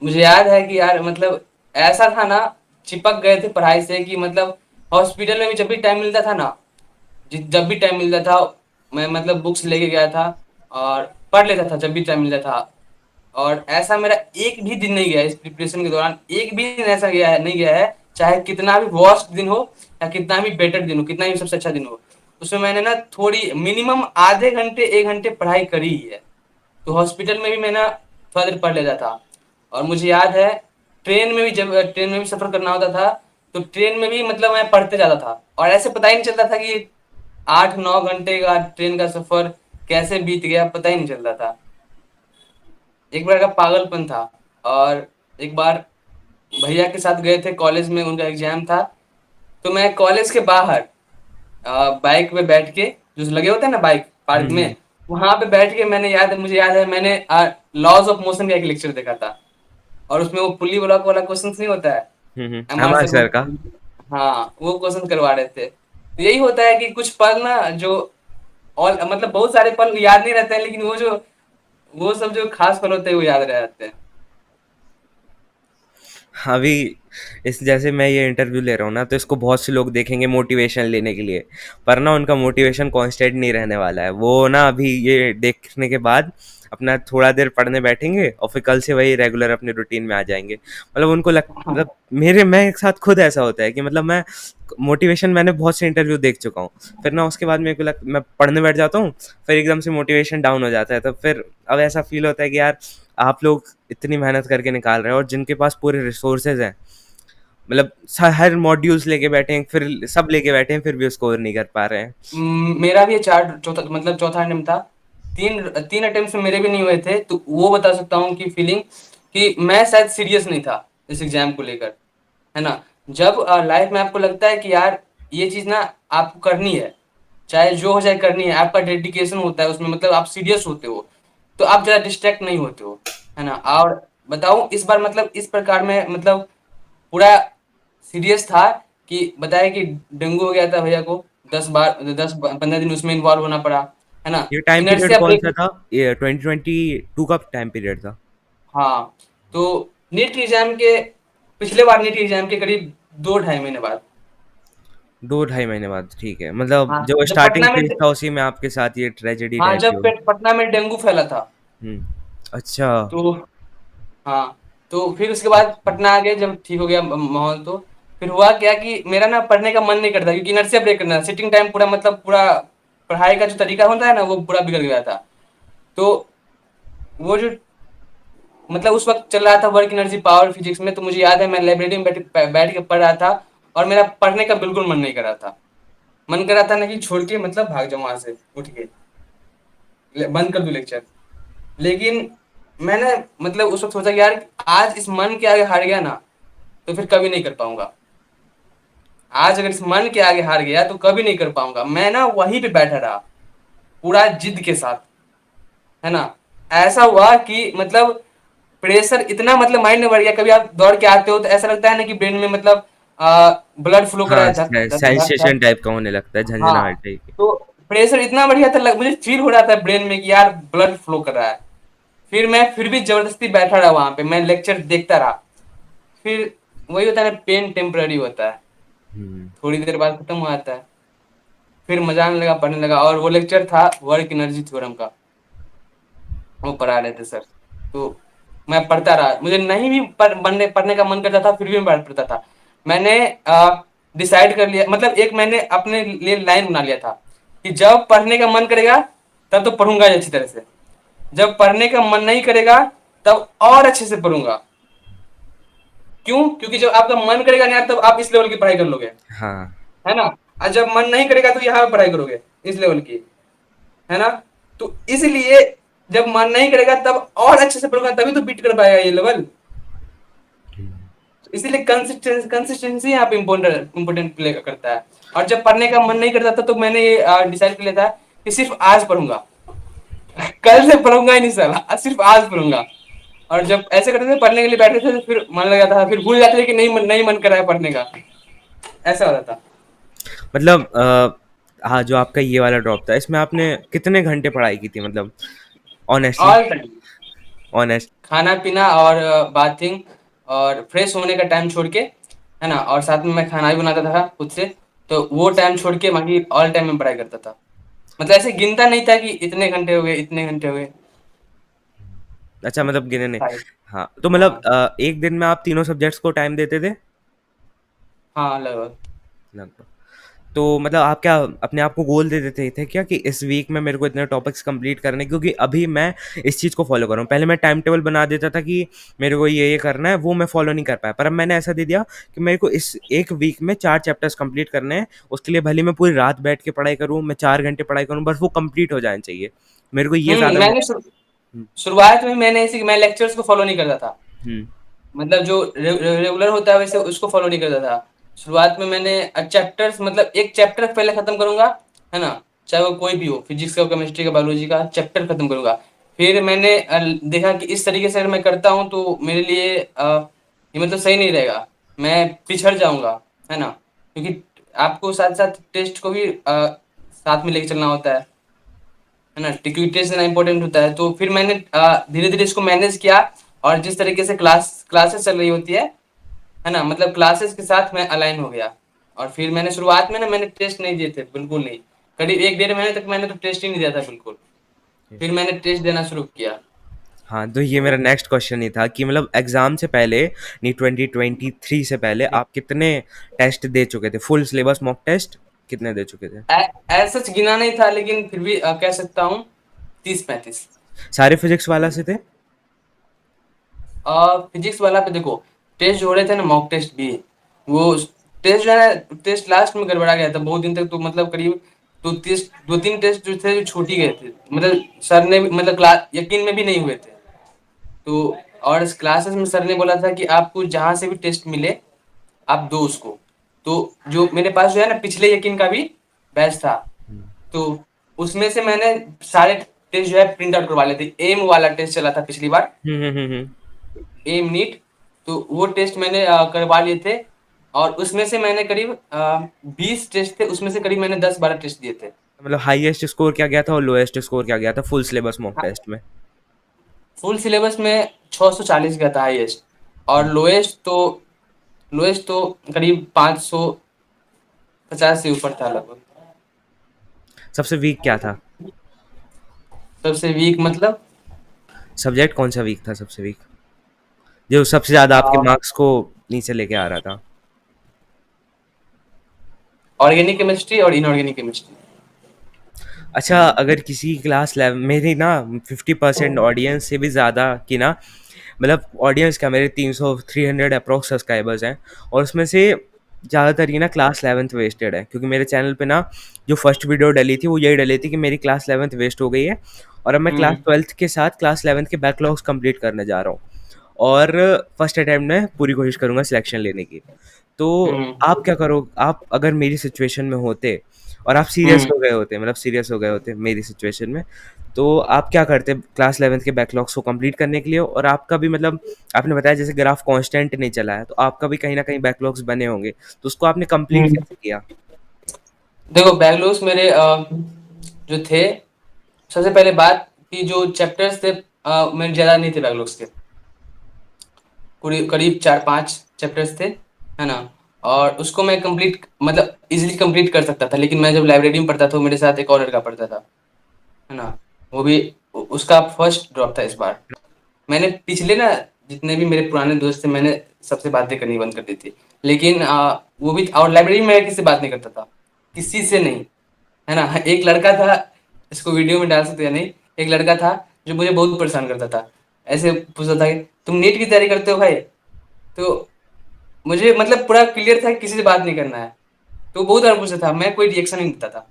मुझे याद है कि यार मतलब ऐसा था ना, चिपक गए थे पढ़ाई से कि मतलब हॉस्पिटल में भी जब भी टाइम मिलता था ना, जब भी टाइम मिलता था, मैं मतलब बुक्स लेके गया था और पढ़ लेता था जब भी टाइम मिलता था। और ऐसा मेरा एक भी दिन नहीं गया इस प्रिपरेशन के दौरान, एक भी दिन ऐसा गया है नहीं गया है, चाहे कितना भी वर्स्ट दिन हो या कितना भी बेटर दिन हो, कितना भी सबसे अच्छा दिन हो, उसमें मैंने ना थोड़ी मिनिमम आधे घंटे 1 घंटे पढ़ाई करी ही है। तो हॉस्पिटल में भी मैं ना थोड़ा देर पढ़ लेता था। और मुझे याद है, ट्रेन में भी जब ट्रेन में भी सफर करना होता था, तो ट्रेन में भी मतलब मैं पढ़ते जाता था, और ऐसे पता ही नहीं चलता था कि 8-9 घंटे का ट्रेन का सफर कैसे बीत गया, पता ही नहीं चलता था। एक बार का पागलपन था। और एक बार भैया के साथ गए थे कॉलेज में, उनका एग्जाम था, तो मैं कॉलेज के बाहर बाइक पे बैठ के, जो लगे होते हैं ना बाइक पार्क हम्म। में, वहां पे बैठ के मैंने मुझे याद है मैंने लॉज ऑफ मोशन का एक लेक्चर देखा था। और उसमें वो पुली ब्लॉक वाला क्वेश्चन नहीं होता है, एमआर हमारे सर वो, सर का। हाँ वो क्वेश्चन करवा रहे थे। तो यही होता है कि कुछ पल ना जो, और मतलब बहुत सारे पल याद नहीं रहते हैं, लेकिन वो सब जो खास पल होते हैं वो याद रह जाते हैं। अभी इस जैसे मैं ये इंटरव्यू ले रहा हूँ ना, तो इसको बहुत से लोग देखेंगे मोटिवेशन लेने के लिए, पर ना उनका मोटिवेशन कांस्टेंट नहीं रहने वाला है। वो ना अभी ये देखने के बाद अपना थोड़ा देर पढ़ने बैठेंगे और फिर कल से वही रेगुलर अपने रूटीन में आ जाएंगे। मतलब उनको मतलब मेरे मैं एक साथ खुद ऐसा होता है कि मतलब मैं मोटिवेशन, मैंने बहुत से इंटरव्यू देख चुका हूँ, फिर ना उसके बाद मेरे को मैं पढ़ने बैठ जाता हूँ, फिर एकदम से मोटिवेशन डाउन हो जाता है। तो फिर अब ऐसा फील होता है कि यार आप लोग इतनी मेहनत करके निकाल रहे हैं और जिनके पास पूरे रिसोर्सेज हैं, मतलब हर मॉड्यूल्स लेके बैठे हैं, फिर सब लेके बैठे हैं, फिर भी स्कोर नहीं कर पा रहे हैं। मेरा भी चार चौथा मतलब चौथा अटेम्प्ट था, तीन तीन अटेम्प्ट में मेरे भी नहीं हुए थे, तो वो बता सकता हूँ कि फीलिंग, कि मैं शायद सीरियस नहीं था इस एग्जाम को लेकर, है ना। जब लाइफ में आपको लगता है कि यार ये चीज ना आपको करनी है, चाहे जो हो जाए करनी है, आपका डेडिकेशन होता है उसमें, मतलब आप सीरियस होते हो, तो आप ज्यादा डिस्ट्रैक्ट नहीं होते हो, है ना। और बताऊं इस बार मतलब इस प्रकार में मतलब पूरा सीरियस था कि बताया कि डेंगू हो गया था भैया को, 10-15 दिन उसमें इन्वॉल्व होना पड़ा, है ना। ये टाइम पीरियड इनर्सिया कौन सा ब्रेक। था? ये 2022 का टाइम पीरियड था? हाँ, तो नीट के एग्जाम के, पिछले बार नीट के एग्जाम के करीब 2-2.5 महीने बाद। 2 2.5 महीने बाद, ठीक है। मतलब हाँ, जो जब स्टार्टिंग पटना में, फेज था उसी में आपके साथ ये ट्रेजेडी हाँ टाइप की जब हुई। पटना में डेंगू फैला था। हम्म। अच्छा। तो हाँ, तो फिर उसके बाद पटना आ गए, जब ठीक हो गया माहौल, तो फिर हुआ क्या कि मेरा ना पढ़ने का मन नहीं करता, क्योंकि इनर्सिया ब्रेक करना, सिटिंग टाइम पूरा मतलब पूरा पढ़ाई का जो तरीका होता है ना वो पूरा बिगड़ गया था। तो वो जो मतलब उस वक्त चल रहा था वर्क एनर्जी पावर फिजिक्स में, तो मुझे याद है मैं लाइब्रेरी में बैठ के पढ़ रहा था, और मेरा पढ़ने का बिल्कुल मन नहीं कर रहा था। मन कर रहा था ना कि छोड़ के मतलब भाग जाऊं वहां से उठ के, बंद कर दूं लेक्चर। लेकिन मैंने मतलब उस वक्त सोचा कि यार आज इस मन के आगे हार गया ना, तो फिर कभी नहीं कर पाऊंगा। आज अगर इस मन के आगे हार गया तो कभी नहीं कर पाऊंगा। मैं ना वहीं पे बैठा रहा पूरा जिद के साथ, है ना। ऐसा हुआ कि मतलब प्रेशर इतना मतलब माइंड में बढ़ गया, कभी आप दौड़ के आते हो तो ऐसा लगता है ना कि ब्रेन में मतलब ब्लड फ्लो कर रहा हाँ, है, धक धक धक सेंसेशन धक। टाइप का होने लगता है, झंझनाहट हाँ, टाइप की। तो प्रेशर इतना बढ़ गया था, मुझे फील हो रहा था ब्रेन में कि यार ब्लड फ्लो कर रहा है। फिर मैं फिर भी जबरदस्ती बैठा रहा वहां पे, मैं लेक्चर देखता रहा। फिर वही होता है ना, पेन टेम्पररी होता है, हम्म। थोड़ी देर बाद खत्म हो जाता है। फिर मजा आने लगा, पढ़ने लगा। और वो लेक्चर था वर्क एनर्जी थ्योरम का, वो पढ़ा रहे थे सर। तो मैं पढ़ता रहा, मुझे नहीं भी पढ़ने का मन करता था, फिर भी मैं पढ़ता था। मैंने डिसाइड कर लिया, मतलब एक मैंने अपने लिए लाइन बना लिया था कि जब पढ़ने का मन करेगा तब तो पढ़ूंगा ही अच्छी तरह से, जब पढ़ने का मन नहीं करेगा तब और अच्छे से पढ़ूंगा। क्यों? क्योंकि जब आपका मन करेगा ना तब आप इस लेवल की पढ़ाई कर लोगे, हाँ। है ना। और जब मन नहीं करेगा तो यहाँ पे पढ़ाई करोगे इस लेवल की, है ना। तो इसलिए जब मन नहीं करेगा तब और अच्छे से पढ़ूंगा, तभी तो बीट कर पाएगा ये लेवल। तो इसीलिए कंसिस्टेंसी यहाँ पे इम्पोर्टेंट प्ले करता है। और जब पढ़ने का मन नहीं करता था तो मैंने ये डिसाइड कर लिया था कि सिर्फ आज पढ़ूंगा, कल से पढ़ूंगा ही नहीं सर, सिर्फ आज पढ़ूंगा। और जब ऐसे करते थे, पढ़ने के लिए बैठे थे तो फिर मन लगा था, फिर भूल जाते थे कि नहीं मन कर रहा है पढ़ने का, ऐसा होता था। मतलब हाँ, जो आपका ये वाला ड्रॉप था, इसमें आपने कितने घंटे पढ़ाई की थी, मतलब ऑनेस्टली? All time, honest. खाना पीना और बाथिंग और फ्रेश होने का टाइम छोड़ के, है ना। और साथ में मैं खाना भी बनाता था खुद से, तो वो टाइम छोड़ के बाकी ऑल टाइम में पढ़ाई करता था। मतलब ऐसे गिनता नहीं था कि इतने घंटे हो गए, इतने घंटे हो गए। अच्छा, मतलब गिने नहीं। सारे। हाँ, तो मतलब हाँ, एक दिन में आप तीनों सब्जेक्ट्स को टाइम देते थे हाँ लगभग। लगभग? तो मतलब आप क्या अपने आप को गोल दे देते थे क्या कि इस वीक में मेरे को इतने टॉपिक्स कंप्लीट करने हैं? क्योंकि अभी मैं इस चीज़ को फॉलो कर रहा हूँ। पहले मैं टाइम टेबल बना देता था कि मेरे को ये करना है, वो मैं फॉलो नहीं कर पाया। पर अब मैंने ऐसा दे दिया कि मेरे को इस एक वीक में 4 चैप्टर्स कंप्लीट करने हैं। उसके लिए भले मैं पूरी रात बैठ के पढ़ाई करूँ, मैं 4 घंटे पढ़ाई करूँ, बस वो कंप्लीट हो जाने चाहिए। मेरे को ये ज़्यादा मैंने हुँ, शुरुआत में मैंने ऐसे मैं लेक्चर्स को फॉलो नहीं करता था। हुँ, मतलब जो रेगुलर होता है वैसे उसको फॉलो नहीं करता था। शुरुआत में मैंने चैप्टर्स, मतलब एक चैप्टर पहले खत्म करूंगा, है ना। चाहे वो कोई भी हो, फिजिक्स का, केमिस्ट्री का, बायोलॉजी का चैप्टर खत्म करूंगा। फिर मैंने देखा कि इस तरीके से अगर मैं करता हूँ तो मेरे लिए ये मतलब सही नहीं रहेगा, मैं पिछड़ जाऊंगा, है ना। क्योंकि आपको साथ साथ टेस्ट को भी साथ में लेके चलना होता है ना, क्योंकि टेस्ट देना इंपॉर्टेंट होता है। तो फिर मैंने धीरे धीरे इसको मैनेज किया। और जिस तरीके से क्लासेस चल रही होती है ना, मतलब क्लासेस के साथ मैं अलाइन हो गया। और फिर मैंने शुरुआत में ना मैंने टेस्ट नहीं दिए थे, बिल्कुल नहीं। करीब एक डेढ़ महीने तक मैंने तो टेस्ट ही नहीं दिया था बिल्कुल। फिर मैंने टेस्ट देना शुरू किया। हाँ, तो ये तो मेरा नेक्स्ट क्वेश्चन ही था कि मतलब एग्ज़ाम से पहले, नहीं 2023 से पहले आप कितने टेस्ट दे चुके थे? फुल सिलेबस मॉक टेस्ट कितने दे चुके थे? सच गिना नहीं था, लेकिन फिर भी कह सकता हूँ 30-35। सारे फिजिक्स वाला से थे? फिजिक्स वाला पे देखो, टेस्ट जो हो रहे थे ना, मॉक टेस्ट भी, वो टेस्ट जो है, टेस्ट लास्ट में गड़बड़ा गया था बहुत दिन तक। तो मतलब करीब दो तीन टेस्ट जो थे जो छूट ही गए थे, मतलब सर ने मतलब क्लास यकीन में भी नहीं हुए थे। तो और इस क्लासेस में सर ने बोला था कि आपको जहां से भी टेस्ट मिले आप दो उसको। तो जो मेरे पास जो है ना पिछले यकीन का भी बैच था, तो उसमें से मैंने सारे टेस्ट जो है प्रिंट आउट करवा लिए थे। एम वाला टेस्ट चला था पिछली बार, हुँ, हुँ, हुँ, हुँ। M NEET. तो वो टेस्ट मैंने करवा लिए थे। और उसमें से मैंने करीब 20 टेस्ट थे, उसमें से करीब मैंने 10-12 टेस्ट दिए थे। मतलब हाईएस्ट स्कोर क्या गया था और लोएस्ट स्कोर क्या गया था फुल सिलेबस मॉक टेस्ट में? फुल सिलेबस में 640 गया था हाईएस्ट। और हुँ। लोएस्ट तो करीब 550 से ऊपर था लगभग। सबसे वीक क्या था? सबसे वीक मतलब सब्जेक्ट कौन-सा वीक था सबसे वीक? जो सबसे ज़्यादा आपके मार्क्स को नीचे लेके आ रहा था? ऑर्गेनिक केमिस्ट्री और इनऑर्गेनिक केमिस्ट्री। अच्छा, अगर किसी क्लास 11 मेरी ना 50% ऑडियंस से भी ज़्यादा की ना, मतलब ऑडियंस क्या, मेरे 300 300 अप्रॉक्स सब्सक्राइबर्स हैं। और उसमें से ज़्यादातर ये ना क्लास 11th वेस्टेड है, क्योंकि मेरे चैनल पे ना जो फर्स्ट वीडियो डली थी वो यही डली थी कि मेरी क्लास 11th वेस्ट हो गई है और अब मैं क्लास हम्म 12th के साथ क्लास 11th के बैकलॉग्स कंप्लीट करने जा रहा हूँ। और फर्स्ट अटेम्प्ट में पूरी कोशिश करूँगा सिलेक्शन लेने की। तो हम्म आप क्या करो, आप अगर मेरी सिचुएशन में होते और आप सीरियस हम्म हो गए होते, मतलब सीरियस हो गए होते मेरी सिचुएशन में, तो आप क्या करते क्लास 11th के बैकलॉग्स को कंप्लीट करने के लिए? और आपका भी मतलब आपने बताया जैसे ग्राफ कांस्टेंट नहीं चला है, तो आपका भी कहीं ना कहीं बैकलॉग्स बने होंगे, तो उसको आपने कंप्लीट हम्म। कैसे किया? देखो बैकलॉग्स मेरे जो थे, सबसे पहले बात कि जो चैप्टर्स थे मेरे ज़्यादा नहीं थे बैकलॉग्स के, करीब करीब 4-5 चैप्टर्स थे, है ना। और उसको मैं कंप्लीट मतलब इजीली कंप्लीट कर सकता था, लेकिन मैं जब लाइब्रेरी में पढ़ता था तो मेरे साथ एक और लड़का पढ़ता था, है ना। वो भी उसका फर्स्ट ड्रॉप था इस बार। मैंने पिछले ना जितने भी मेरे पुराने दोस्त थे, मैंने सबसे बातें करनी बंद कर दी थी। लेकिन वो भी, और लाइब्रेरी में मैं किसी से बात नहीं करता था, किसी से नहीं, है ना। एक लड़का था, इसको वीडियो में डाल सकते या नहीं, एक लड़का था जो मुझे बहुत परेशान करता था। ऐसे पूछता था कि तुम नीट की तैयारी करते हो भाई? तो मुझे मतलब पूरा क्लियर था कि किसी से बात नहीं करना है। तो बहुत बार पूछता था, मैं कोई रिएक्शन नहीं देता था,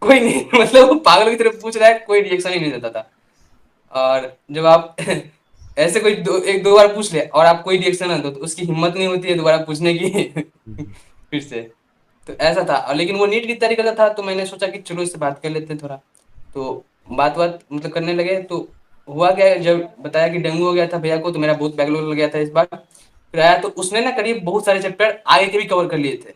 कोई नहीं मतलब वो पागल की तरह पूछ रहा है, कोई रिएक्शन ही नहीं देता था। और जब आप ऐसे कोई एक दो बार पूछ ले और आप कोई रिएक्शन ना दो, तो उसकी हिम्मत नहीं होती है दोबारा पूछने की फिर से। तो ऐसा था। और लेकिन वो नीट की तैयारी करता था, तो मैंने सोचा कि चलो इससे बात कर लेते हैं थोड़ा। तो बात बात मतलब करने लगे। तो हुआ क्या, जब बताया कि डेंगू हो गया था भैया को, तो मेरा बहुत बैकलॉग लग गया था इस बार। फिर आया तो उसने ना करीब बहुत सारे चैप्टर आगे के भी कवर कर लिए थे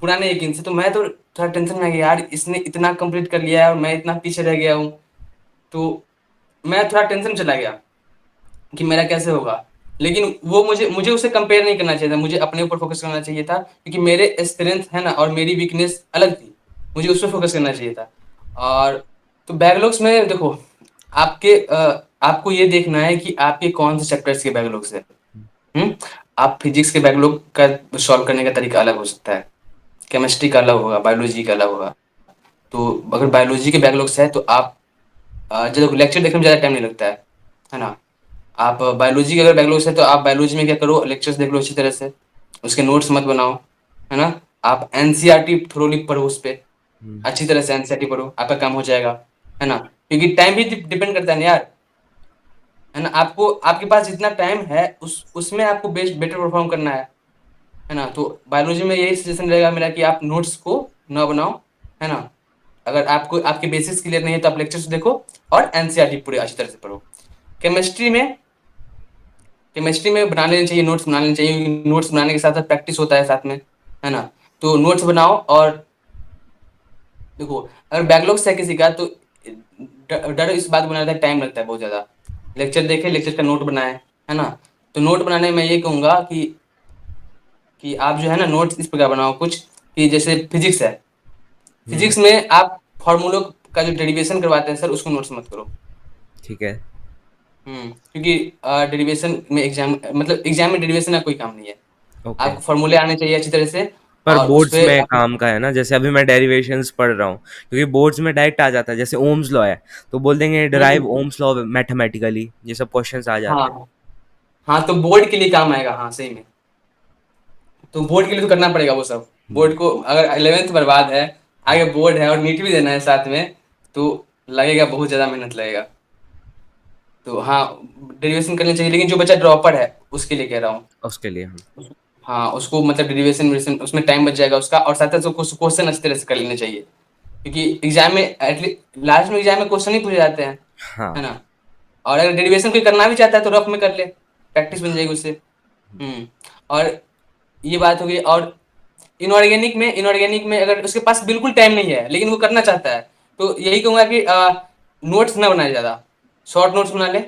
पुराने यकीन से। तो मैं तो थोड़ा टेंशन में आ गया, यार इसने इतना कंप्लीट कर लिया है और मैं इतना पीछे रह गया हूँ। तो मैं थोड़ा टेंशन में चला गया कि मेरा कैसे होगा। लेकिन वो मुझे मुझे उससे कंपेयर नहीं करना चाहिए था, मुझे अपने ऊपर फोकस करना चाहिए था, क्योंकि मेरे स्ट्रेंथ है ना और मेरी वीकनेस अलग थी, मुझे उस पर फोकस करना चाहिए था। और तो बैकलॉग्स में देखो, आपको ये देखना है कि आपके कौन से चैप्टर्स के बैकलॉग्स है। हम्म आप फिजिक्स के बैकलॉग का सॉल्व करने का तरीका अलग हो सकता है, केमिस्ट्री का अलग होगा, बायोलॉजी का अलग होगा। तो अगर बायोलॉजी के बैकलॉग्स है तो आप जब लेक्चर देखने में ज़्यादा टाइम नहीं लगता है ना। आप बायोलॉजी के अगर बैकलॉग्स है तो आप बायोलॉजी में क्या करो, लेक्चर्स देख लो अच्छी तरह से, उसके नोट्स मत बनाओ, है ना। आप एनसीईआरटी थोड़ी पढ़ो, उस पर हम्म, अच्छी तरह से एनसीईआरटी पढ़ो, आपका काम हो जाएगा, है ना। क्योंकि टाइम भी डिपेंड करता है ना यार, है ना। आपको आपके पास जितना टाइम है उसमें आपको बेस्ट बेटर परफॉर्म करना है ना। तो बायोलॉजी में यही सजेशन रहेगा मेरा कि आप नोट्स को ना बनाओ, है ना। अगर आपको आपके बेसिक्स क्लियर नहीं है तो आप लेक्चर्स देखो और एनसीईआरटी पूरे अच्छी तरह से पढ़ो। केमिस्ट्री में केमिस्ट्री में बना लेनी चाहिए, नोट्स बना लेने चाहिए, क्योंकि नोट्स बनाने के साथ साथ प्रैक्टिस होता है साथ में, है ना। तो नोट्स बनाओ। और देखो, अगर बैकलॉग्स है किसी का तो डर इस बात को बनाने में टाइम लगता है बहुत ज़्यादा। लेक्चर देखे, लेक्चर का नोट बनाए, है ना। तो नोट बनाने में मैं ये कहूँगा कि आप जो है ना नोट्स इस प्रकार बनाओ कुछ, कि जैसे फिजिक्स है, हम्म, फिजिक्स में आप फॉर्मूलों का जो डेरिवेशन करवाते हैं सर, उसको नोट्स मत करो। ठीक है। क्योंकि डेरिवेशन में एग्जाम मतलब एग्जाम में डेरिवेशन का कोई काम नहीं है। ओके। आपको फॉर्मूले आने चाहिए अच्छी तरह से, पर और उस बोर्ड्स पे में काम का है ना, जैसे अभी मैं डेरिवेशंस पढ़ रहा हूँ, क्योंकि बोर्ड्स में डायरेक्ट आ जाता है, जैसे ओम्स लॉ है, तो बोल देंगे हम्म, डिराइव ओम्स लॉ मैथमेटिकली, ये सब क्वेश्चंस आ जाते हैं। हाँ हाँ, तो बोर्ड के लिए काम आएगा, हाँ सही में। तो बोर्ड के लिए तो करना पड़ेगा वो सब। हम्म, बोर्ड को अगर 11th बर्बाद है, आगे बोर्ड है और नीट भी देना है साथ में, तो लगेगा, बहुत ज़्यादा मेहनत लगेगा। तो हाँ, डेरिवेशन करनी चाहिए, लेकिन जो बच्चा ड्रॉपर है उसके लिए कह रहा हूँ। उसके लिए हम। हाँ, उसको मतलब डेरिवेशन वेरिएशन उसमें टाइम बच जाएगा उसका, और साथ साथ उसको क्वेश्चन अच्छी तरह से कर लेने चाहिए, क्योंकि एग्जाम में एटलीस्ट लास्ट में एग्जाम में क्वेश्चन ही पूछे जाते हैं, हाँ। है ना। और अगर डेरिवेशन कोई करना भी चाहता है तो रफ में कर ले, प्रैक्टिस बन जाएगी उससे। और ये बात हो गई। और इनऑर्गेनिक में अगर उसके पास बिल्कुल टाइम नहीं है लेकिन वो करना चाहता है, तो यही कहूँगा कि नोट्स ना बनाए ज़्यादा, शॉर्ट नोट्स बना ले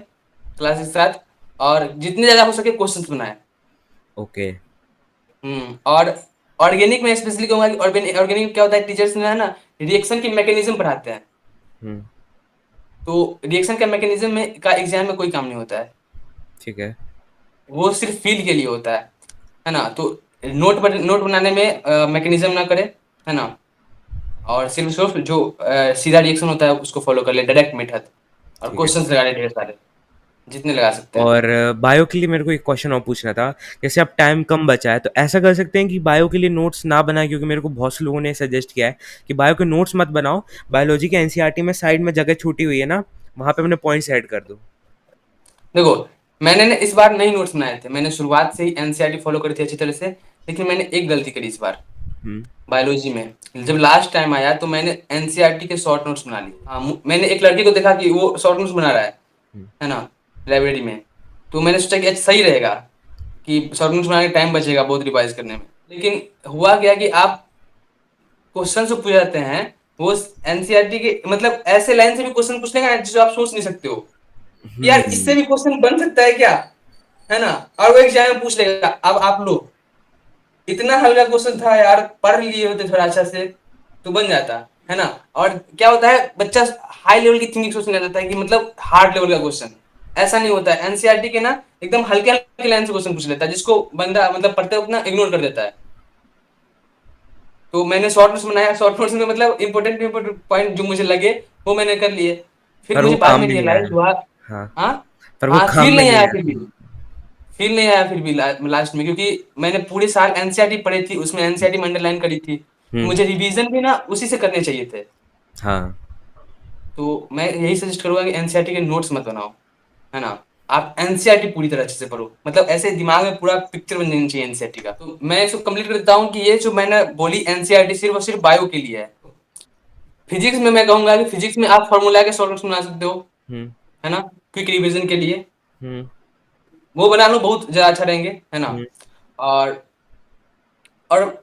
क्लास के साथ, और जितने ज़्यादा हो सके क्वेश्चंस बनाए। ओके। और ऑर्गेनिक में स्पेशली कहूँगा कि ऑर्गेनिक में क्या होता है, टीचर्स ने है ना रिएक्शन की मैकेनिज्म पढ़ाते हैं। हम्म। तो रिएक्शन का मैकेनिज्म में का एग्जाम में कोई काम नहीं होता है, ठीक है। वो सिर्फ फील के लिए होता है ना। तो नोट बनाने में मैकेनिज्म ना करे, है ना। और सिर्फ सिर्फ जो सीधा रिएक्शन होता है उसको फॉलो कर ले, डायरेक्ट मेथड। और ठीक है। क्वेश्चंस लगा ले ढेर सारे, जितने लगा सकते हैं। और बायो के लिए मेरे को एक क्वेश्चन और पूछना था। जैसे अब टाइम कम बचा है, तो ऐसा कर सकते हैं कि बायो के लिए नोट्स ना बनाए, क्योंकि मेरे को बहुत से लोगों ने सजेस्ट किया है कि बायो के नोट्स मत बनाओ, बायोलॉजी के एनसीईआरटी में साइड में जगह छूटी हुई है ना, वहाँ पे अपने पॉइंट्स ऐड कर दो। देखो, मैंने ना इस बार नहीं नोट्स बनाए थे, मैंने शुरुआत से ही एनसीईआरटी फॉलो करी थी अच्छी तरह से। लेकिन मैंने एक गलती करी इस बार, हुँ, बायोलॉजी में। जब लास्ट टाइम आया तो मैंने एनसीईआरटी के शॉर्ट नोट्स बना लिए। हाँ, मैंने एक लड़के को देखा कि वो शॉर्ट नोट्स बना रहा हुँ, है ना, लाइब्रेरी में। तो मैंने सोचा कि अच्छा सही रहेगा कि शॉर्ट नोट्स बनाने का टाइम बचेगा बहुत रिवाइज करने में। लेकिन हुआ क्या कि आप क्वेश्चन जो पूछ जाते हैं वो एनसीईआरटी के मतलब ऐसे लाइन से भी क्वेश्चन पूछ लेगा जो आप सोच नहीं सकते हो यार, इससे हुँ, भी क्वेश्चन बन सकता है क्या, है ना। और वो एग्जाम में पूछ लेगा। अब आप लो, इतना हल्का क्वेश्चन था यार, पढ़ लिए होते थोड़ा अच्छा से तो बन जाता, है ना। और क्या होता है, बच्चा हाई लेवल की थिंकिंग सोचने लग जाता है कि मतलब हार्ड लेवल का क्वेश्चन। ऐसा नहीं होता है, एनसीईआरटी के ना एकदम हल्के हल्के लाइन से क्वेश्चन पूछ लेता है जिसको बंदा मतलब पढ़ते वक्त ना इग्नोर कर देता है। तो मैंने शॉर्ट नोट्स बनाया, शॉर्ट नोट्स में मतलब इंपॉर्टेंट इंपॉर्टेंट पॉइंट जो मुझे लगे वो मैंने कर लिए। फिर पर वो मुझे बाद काम में भी नहीं आया। रियलाइज हुआ। हाँ, हाँ। पर वो हाँ, काम फील में नहीं नहीं आया फिर भी, आया। फील नहीं आया फिर भी लास्ट में, क्योंकि मैंने पूरे साल एनसीईआरटी पढ़ी थी, उसमें एनसीईआरटी में अंडरलाइन करी थी। तो हुँ, मुझे रिवीजन भी ना उसी से करने चाहिए थे। हाँ, तो मैं यही सजेस्ट करूंगा कि एनसीईआरटी के नोट्स मत बनाओ, है ना। आप एनसीईआरटी पूरी तरह अच्छे से पढ़ो, मतलब ऐसे दिमाग में पूरा पिक्चर बन जानी चाहिए एनसीईआरटी का। तो मैं इसको कंप्लीट कर देता हूँ कि ये जो मैंने बोली एनसीईआरटी सिर्फ और सिर्फ बायो के लिए है। फिजिक्स में मैं कहूंगा कि फिजिक्स में आप फॉर्मूला के सॉल्यूशन बना सकते हो, हुँ, है ना, क्विक रिवीजन के लिए। हुँ, वो बना लो, बहुत ज्यादा अच्छा रहेंगे, है ना। हुँ, और और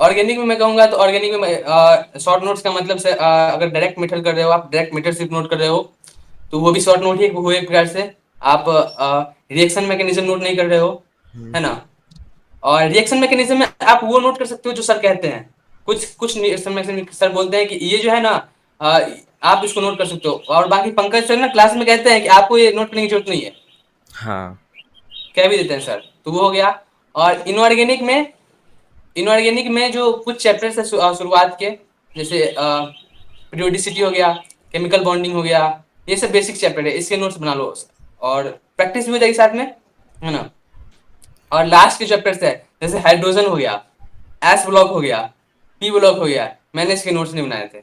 ऑर्गेनिक में मैं कहूंगा तो ऑर्गेनिक में शॉर्ट नोट्स का मतलब से अगर डायरेक्ट मेथड कर रहे हो, आप डायरेक्ट मेथड सिर्फ नोट कर रहे हो तो वो भी शॉर्ट नोट ही हुए एक प्रकार से। आप रिएक्शन मैकेनिज्म नोट नहीं कर रहे हो, हुँ, है ना। और रिएक्शन मैकेनिज्म में आप वो नोट कर सकते हो जो सर कहते हैं। कुछ कुछ सर बोलते हैं कि ये जो है ना, अ, आप इसको नोट कर सकते हो, और बाकी पंकज सर ना क्लास में कहते हैं कि आपको ये नोट करने की जरूरत नहीं है, हाँ, कह भी देते हैं सर। तो वो हो गया। और इनऑर्गेनिक में जो कुछ चैप्टर्स है शुरुआत के, जैसे पीरियोडिसिटी हो गया, केमिकल बॉन्डिंग हो गया, ये सब बेसिक चैप्टर है, इसके नोट्स बना लो और प्रैक्टिस भी हो जाएगी साथ में, है ना। और लास्ट के चैप्टर्स है जैसे हाइड्रोजन हो गया, एस ब्लॉक हो गया, पी ब्लॉक हो गया, मैंने इसके नोट्स नहीं बनाए थे।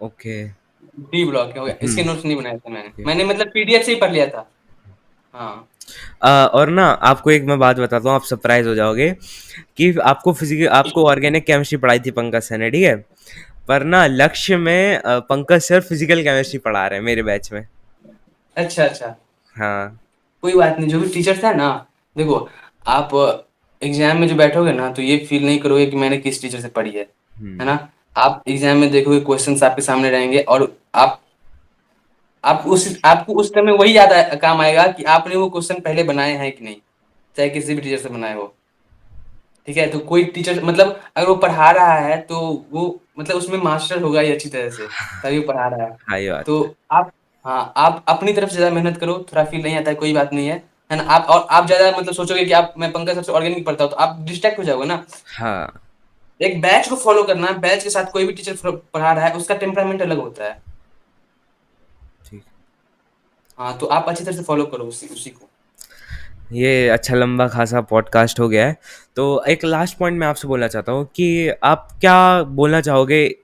ओके, डी ब्लॉक हो गया, हुँ, इसके नोट्स नहीं बनाए थे मैंने ओके। मैंने मतलब पीडीएफ से ही पढ़ लिया था। हाँ। और ना आपको एक मैं बात बताता हूँ, आप सरप्राइज़ हो जाओगे कि आपको ऑर्गेनिक केमिस्ट्री पढ़ाई थी पंकज सर ने, ठीक है? पर ना लक्ष्य में पंकज सर फिजिकल केमिस्ट्री पढ़ा रहे हैं मेरे बैच में। अच्छा अच्छा, हाँ। कोई बात नहीं, जो भी टीचर था ना, देखो, आप एग्जाम में जो बैठोगे ना तो ये फील नहीं करोगे कि मैंने किस टीचर से पढ़ी है हुँ, ना। आप एग्जाम में देखोगे क्वेश्चंस आपके सामने रहेंगे और आपको उस समय वही याद काम आएगा कि आपने वो क्वेश्चन पहले बनाए हैं कि नहीं, चाहे किसी भी टीचर से बनाए हो। ठीक है, तो कोई टीचर मतलब अगर वो पढ़ा रहा है तो वो मतलब उसमें मास्टर होगा ही अच्छी तरह से, तभी वो पढ़ा रहा है। हाँ, ये बात तो तो है। आप, हाँ, आप अपनी तरफ से ज्यादा मेहनत करो, थोड़ा फील नहीं आता है कोई बात नहीं है ना। आप और आप ज्यादा मतलब सोचोगे कि आप मैं पंकज सबसे ऑर्गेनिक पढ़ता हूँ तो आप डिस्ट्रैक्ट हो जाओगे ना। हाँ, एक बैच को फॉलो करना, बैच के साथ कोई भी टीचर पढ़ा रहा है उसका टेम्परामेंट अलग होता है। ठीक। हाँ, तो आप अच्छी तरह से फॉलो करो उसी उसी को। ये अच्छा लंबा खासा पॉडकास्ट हो गया है। तो एक लास्ट पॉइंट मैं आपसे बोलना चाहता हूँ कि आप क्या बोलना चाहोगे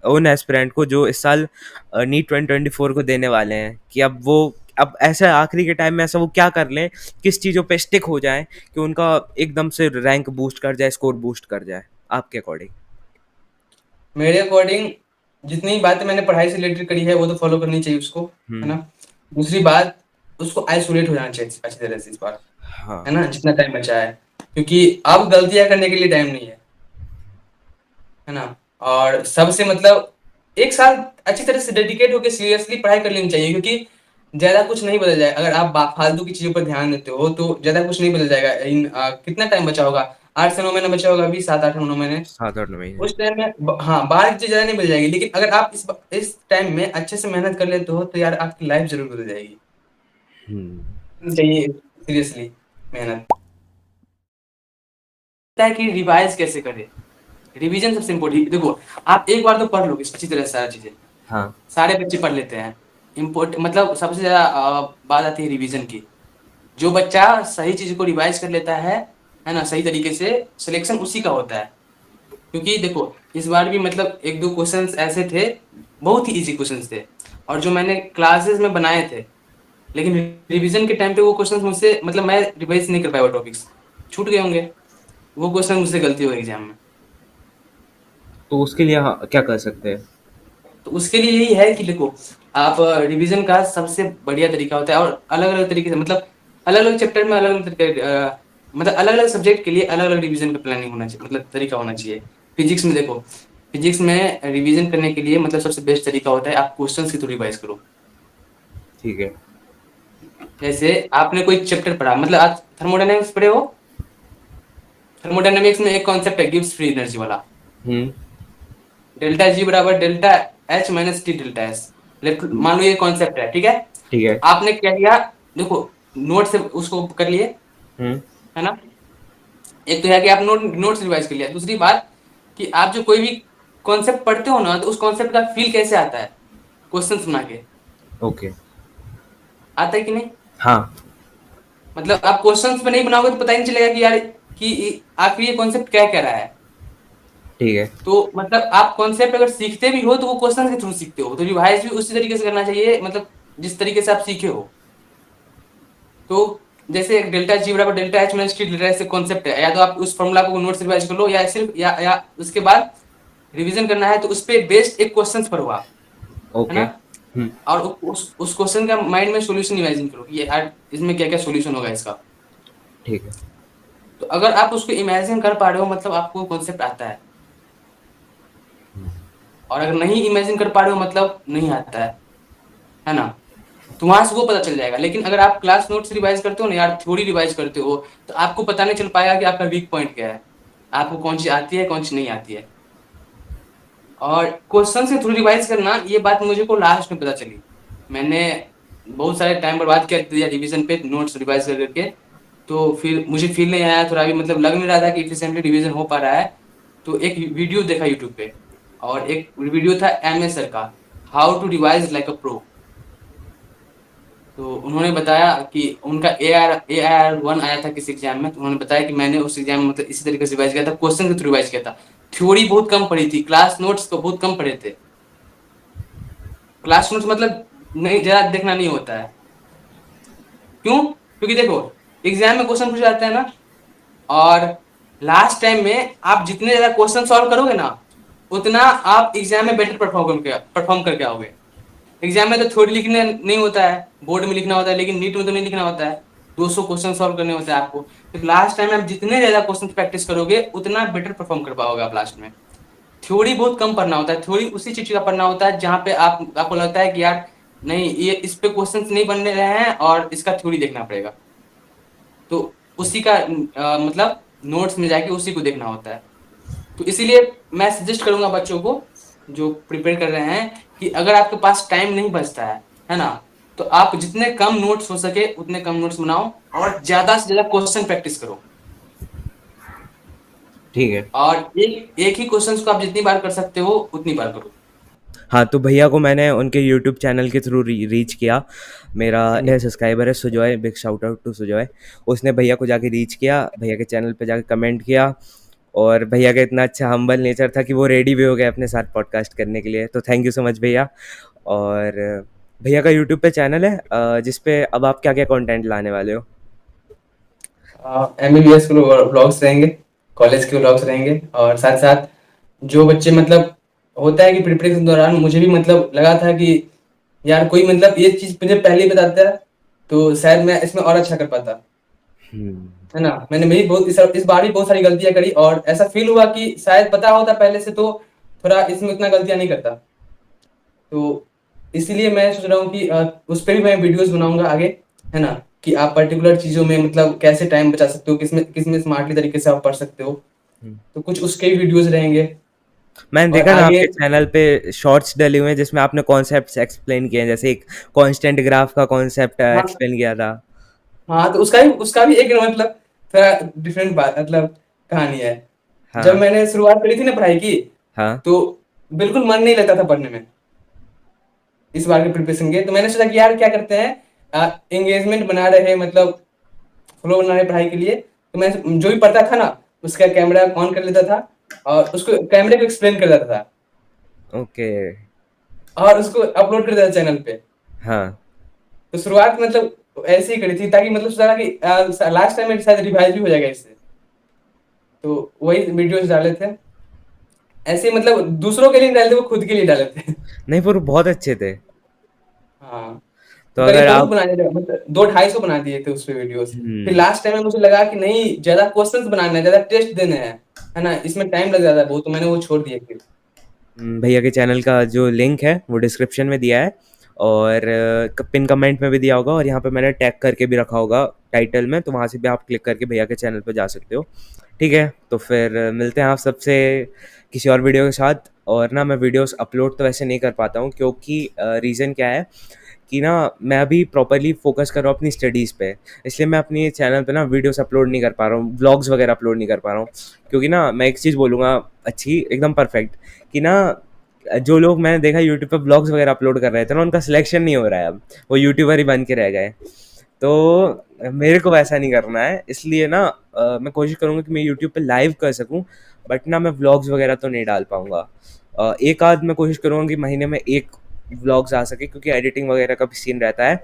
उन एस्पिरेंट को जो इस साल नीट 2024 को देने वाले हैं, कि अब ऐसे आखिरी के टाइम में ऐसा वो क्या कर लें, किस चीज़ों पे स्टिक हो जाएँ कि उनका एकदम से रैंक बूस्ट कर जाए, स्कोर बूस्ट कर जाए, आपके अकॉर्डिंग? मेरे अकॉर्डिंग जितनी बातें मैंने पढ़ाई से रिलेटेड करी है वो तो फॉलो करनी चाहिए उसको, है हुँ, ना। दूसरी बात, उसको आइसोलेट हो जाना चाहिए अच्छी तरह से इस बार, हाँ, है ना, जितना टाइम बचा है। क्योंकि अब गलतियां करने के लिए टाइम नहीं है ना। और सबसे मतलब एक साल अच्छी तरह से डेडिकेट होकर सीरियसली पढ़ाई कर लेनी चाहिए, क्योंकि ज्यादा कुछ नहीं बदल जाएगा अगर आप फालतू की चीजों पर ध्यान देते हो, तो ज्यादा कुछ नहीं बदल जाएगा कितना टाइम बचा होगा, 8 से 9 महीना बचा होगा, अभी 7 8 9 महीने। 7-8 महीने। उस टाइम में हाँ, बाहर की चीज ज्यादा नहीं बदल जाएगी, लेकिन अगर आप इस टाइम में अच्छे से मेहनत कर लेते हो तो यार आपकी लाइफ जरूर बदल जाएगी। हुँ, चाहिए सीरियसली मेहनत। पता है कि रिवाइज कैसे करें, रिवीजन सबसे इम्पोर्टेंट। देखो, आप एक बार तो पढ़ लोगे अच्छी तरह से सारी चीजें, हाँ, सारे बच्चे पढ़ लेते हैं। इम्पोर्ट मतलब सबसे ज्यादा बात आती है रिवीजन की। जो बच्चा सही चीज को रिवाइज कर लेता है ना, सही तरीके से, सिलेक्शन उसी का होता है। क्योंकि देखो, इस बार भी मतलब एक दो क्वेश्चंस ऐसे थे, बहुत ही इजी क्वेश्चंस थे, और जो मैंने क्लासेस में बनाए थे, लेकिन रिवीजन के टाइम पे वो क्वेश्चंस मुझसे मैं रिवाइज नहीं कर पाया, वो टॉपिक्स छूट गए होंगे, वो क्वेश्चन मुझसे गलती हुई एग्जाम में। तो उसके लिए हाँ, क्या कर सकते हैं? तो उसके लिए यही है कि देखो, आप रिवीजन का सबसे बढ़िया तरीका होता है, और अलग अलग तरीके से, मतलब अलग अलग चैप्टर में अलग अलग तरीके, मतलब अलग अलग सब्जेक्ट के लिए अलग अलग रिवीजन का प्लानिंग होना चाहिए, मतलब तरीका होना चाहिए। फिजिक्स में देखो, फिजिक्स में रिवीजन करने के लिए मतलब सबसे बेस्ट तरीका होता है आप क्वेश्चंस के थ्रू रिवाइज करो। ठीक है। जैसे आपने कोई चैप्टर पढ़ा, मतलब आज थर्मोडायनेमिक्स पढ़े हो। थर्मोडायनेमिक्स में एक कॉन्सेप्ट है गिब्स फ्री एनर्जी वाला, हम्म। डेल्टा जी बराबर delta H minus T delta S. मान लो ये कॉन्सेप्ट है, ठीक है। ठीक तो है। आपने क्या किया, देखो, नोट से उसको कर लिए, हम्म। है ना। एक तो है कि आप नोट्स रिवाइज कर लिया, दूसरी बात कि आप जो कोई भी कॉन्सेप्ट पढ़ते हो ना, तो उस कॉन्सेप्ट का फील कैसे आता है क्वेश्चन बना के, ओके। आता है कि नहीं। हाँ। मतलब आप क्वेश्चंस पे नहीं बनाओगे तो पता ही नहीं चलेगा कि यार कि आखिर ये कॉन्सेप्ट क्या कह रहा है। ठीक है। तो मतलब आप कॉन्सेप्ट अगर सीखते भी हो तो वो क्वेश्चन के थ्रू सीखते हो, तो रिवाइज भी उसी तरीके से करना चाहिए, मतलब जिस तरीके से आप सीखे हो। तो जैसे एक डेल्टा जी बराबर delta H minus T delta S concept है, या तो आप उस फॉर्मूला को नोट से रिवाइज कर लो, या सिर्फ या उसके बाद रिवीजन करना है तो उस पे बेस्ड एक क्वेश्चन पढ़ो आप, है ओके। ना। हम्म। और उस क्वेश्चन का माइंड में सॉल्यूशन इमेजिन करो कि यार इसमें क्या क्या सॉल्यूशन होगा इसका। ठीक है। तो अगर आप उसको इमेजिन कर पा रहे हो मतलब आपको कॉन्सेप्ट आता है, और अगर नहीं इमेजिन कर पा रहे हो मतलब नहीं आता है ना। तो वहां से वो पता चल जाएगा। लेकिन अगर आप क्लास नोट्स रिवाइज करते हो ना यार, थ्योरी रिवाइज करते हो, तो आपको पता नहीं चल पाएगा कि आपका वीक पॉइंट क्या है, आपको कौन सी आती है कौन सी नहीं आती है। और क्वेश्चन से थ्रू रिवाइज करना, ये बात मुझे को लास्ट में पता चली। मैंने बहुत सारे टाइम बर्बाद किया रिवीजन पे नोट्स रिवाइज कर करके, तो फिर मुझे फील नहीं आया, थोड़ा भी मतलब लग नहीं रहा था कि इफिशिएंटली रिवीजन हो पा रहा है। तो एक वीडियो देखा यूट्यूब पे, और एक वीडियो था एमएस सर का, how to revise like a pro. तो उन्होंने बताया कि उनका ए आर 1 आया था किसी एग्जाम में, तो उन्होंने बताया कि मैंने उस एग्जाम में मतलब इसी तरीके से रिवाइज किया था, क्वेश्चन के थ्रू रिवाइज किया था। थ्योरी बहुत कम पढ़ी थी, क्लास नोट्स तो बहुत कम पढ़े थे। क्लास नोट्स मतलब नहीं, ज्यादा देखना नहीं होता है। क्यों? क्योंकि देखो, एग्जाम में क्वेश्चन पूछ जाते हैं ना, और लास्ट टाइम में आप जितने ज्यादा क्वेश्चन सॉल्व करोगे ना, उतना आप एग्जाम में बेटर परफॉर्म करके आओगे। एग्जाम में तो थ्योरी लिखने नहीं होता है, बोर्ड में लिखना होता है, लेकिन नीट में तो नहीं लिखना होता है। 200 क्वेश्चन सॉल्व करने होते हैं आपको। तो लास्ट टाइम में आप जितने ज्यादा क्वेश्चन प्रैक्टिस करोगे उतना बेटर परफॉर्म कर पाओगे आप लास्ट में। थ्योरी बहुत कम पढ़ना होता है, थ्योरी उसी चीज का पढ़ना होता है जहां पे आपको लगता है कि यार नहीं, ये इस पे क्वेश्चंस नहीं बनने रहे हैं और इसका थ्योरी देखना पड़ेगा। तो उसी का मतलब नोट्स में जाके उसी को देखना होता है। तो इसीलिए मैं सजेस्ट करूंगा बच्चों को जो प्रिपेयर कर रहे हैं कि अगर आपके पास टाइम नहीं बचता है ना, तो आप जितने कम नोट्स हो सके उतने कम नोट्स बनाओ, और ज्यादा से ज्यादा क्वेश्चन प्रैक्टिस करो। ठीक है। और एक एक ही क्वेश्चन को आप जितनी बार कर सकते हो उतनी बार करो। हाँ, तो भैया को मैंने उनके यूट्यूब चैनल के थ्रू रीच किया। मेरा हम्म। सब्सक्राइबर है Sujoy, big shout out to Sujoy. उसने भैया को जाके रीच किया, भैया के चैनल पे जाके कमेंट किया, और भैया का इतना अच्छा हम्बल नेचर था कि वो रेडी भी हो गए अपने साथ पॉडकास्ट करने के लिए। तो थैंक यू सो मच भैया। और भैया का यूट्यूब पे चैनल है जिस पे अब आप क्या क्या कंटेंट लाने वाले हो? एमबीबीएस के व्लॉग्स रहेंगे, कॉलेज के व्लॉग्स रहेंगे, और साथ साथ जो बच्चे मतलब होता है कि प्रिपरेशन के दौरान मुझे भी मतलब लगा था कि यार कोई मतलब ये चीज मुझे पहले ही बताता है तो शायद मैं इसमें और अच्छा कर पाता, हम्म। है ना। मैंने भी बहुत इस बार भी बहुत सारी गलतियां करी, और ऐसा फील हुआ कि शायद पता होता पहले से तो थोड़ा इसमें उतना गलतियां नहीं करता। तो इसीलिए मैं सोच रहा हूँ कि उस पर भी मैं वीडियोस बनाऊंगा आगे, है ना। कि आप पर्टिकुलर चीजों में मतलब कैसे टाइम बचा सकते हो, किसमें किसमें स्मार्टली तरीके से आप पढ़ सकते हो। हम्म। तो कुछ उसके भी वीडियोस रहेंगे। मैंने और देखा ना आगे आपके चैनल पे शॉर्ट्स डले हुए हैं जिसमें आपने कॉन्सेप्ट्स एक्सप्लेन किए हैं, जैसे एक कांस्टेंट ग्राफ का कॉन्सेप्ट हाँ, एक्सप्लेन किया था। हाँ, तो उसका भी एक मतलब थोड़ा डिफरेंट बात मतलब कहानी है। जब हाँ। मैंने शुरुआत करी थी ना पढ़ाई की, हाँ। तो बिल्कुल मन नहीं लगता था पढ़ने में इस बार के प्रिपरेशन के। तो मैंने सोचा कि यार क्या करते हैं, एंगेजमेंट बना रहे मतलब फ्लो बना रहे पढ़ाई के लिए। तो मैं जो भी पढ़ता था ना, उसका कैमरा ऑन कर लेता था, और उसको कैमरे को एक्सप्लेन कर देता था, ओके। और उसको अपलोड कर देता था चैनल पे। हाँ। तो शुरुआत मतलब ऐसे ही करी थी ताकि मतलब सोचा कि लास्ट टाइम में शायद रिवाइज भी हो जाएगा इससे। तो वही वीडियोस डाले थे। ऐसे मतलब दूसरों के लिए नहीं डाले थे, वो खुद के लिए डाले थे। नहीं, पर वो बहुत अच्छे थे। हाँ, तो तो अगर करीब बहुत आप बनाए थे, मतलब 2-250 बना दिए थे उस पे वीडियोस। फिर हम्म लास्ट टाइम में मुझे लगा कि नहीं, ज्यादा क्वेश्चंस बनाना है, ज्यादा टेस्ट देने हैं, है ना, इसमें टाइम लग जाता है बहुत, तो मैंने वो छोड़ दिया फिर। भैया के चैनल का जो लिंक है वो डिस्क्रिप्शन में दिया है, और पिन कमेंट में भी दिया होगा, और यहाँ पे मैंने टैग करके भी रखा होगा टाइटल में, तो वहाँ से भी आप क्लिक करके भैया के चैनल पे जा सकते हो। ठीक है, तो फिर मिलते हैं आप सबसे किसी और वीडियो के साथ। और ना मैं वीडियोस अपलोड तो वैसे नहीं कर पाता हूँ, क्योंकि रीज़न क्या है कि ना मैं अभी प्रॉपर्ली फोकस कर रहा हूँ अपनी स्टडीज़ पे, इसलिए मैं अपनी चैनल पे ना वीडियोस अपलोड नहीं कर पा रहा हूँ, व्लॉग्स वगैरह अपलोड नहीं कर पा रहा हूँ। क्योंकि ना मैं एक चीज़ बोलूँगा अच्छी एकदम परफेक्ट, कि ना जो लोग मैंने देखा यूट्यूब पे ब्लॉग्स वगैरह अपलोड कर रहे थे ना, उनका सिलेक्शन नहीं हो रहा है अब, वो यूट्यूबर ही बन के रह गए। तो मेरे को वैसा नहीं करना है, इसलिए ना मैं कोशिश करूँगा कि मैं यूट्यूब पे लाइव कर सकूँ, बट ना मैं व्लॉग्स वगैरह तो नहीं डाल पाऊँगा। एक आध मैं कोशिश करूँगा कि महीने में एक व्लॉग्स आ सके, क्योंकि एडिटिंग वगैरह का भी सीन रहता है।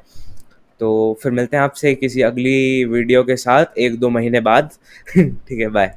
तो फिर मिलते हैं आपसे किसी अगली वीडियो के साथ 1-2 महीने बाद। ठीक है, बाय।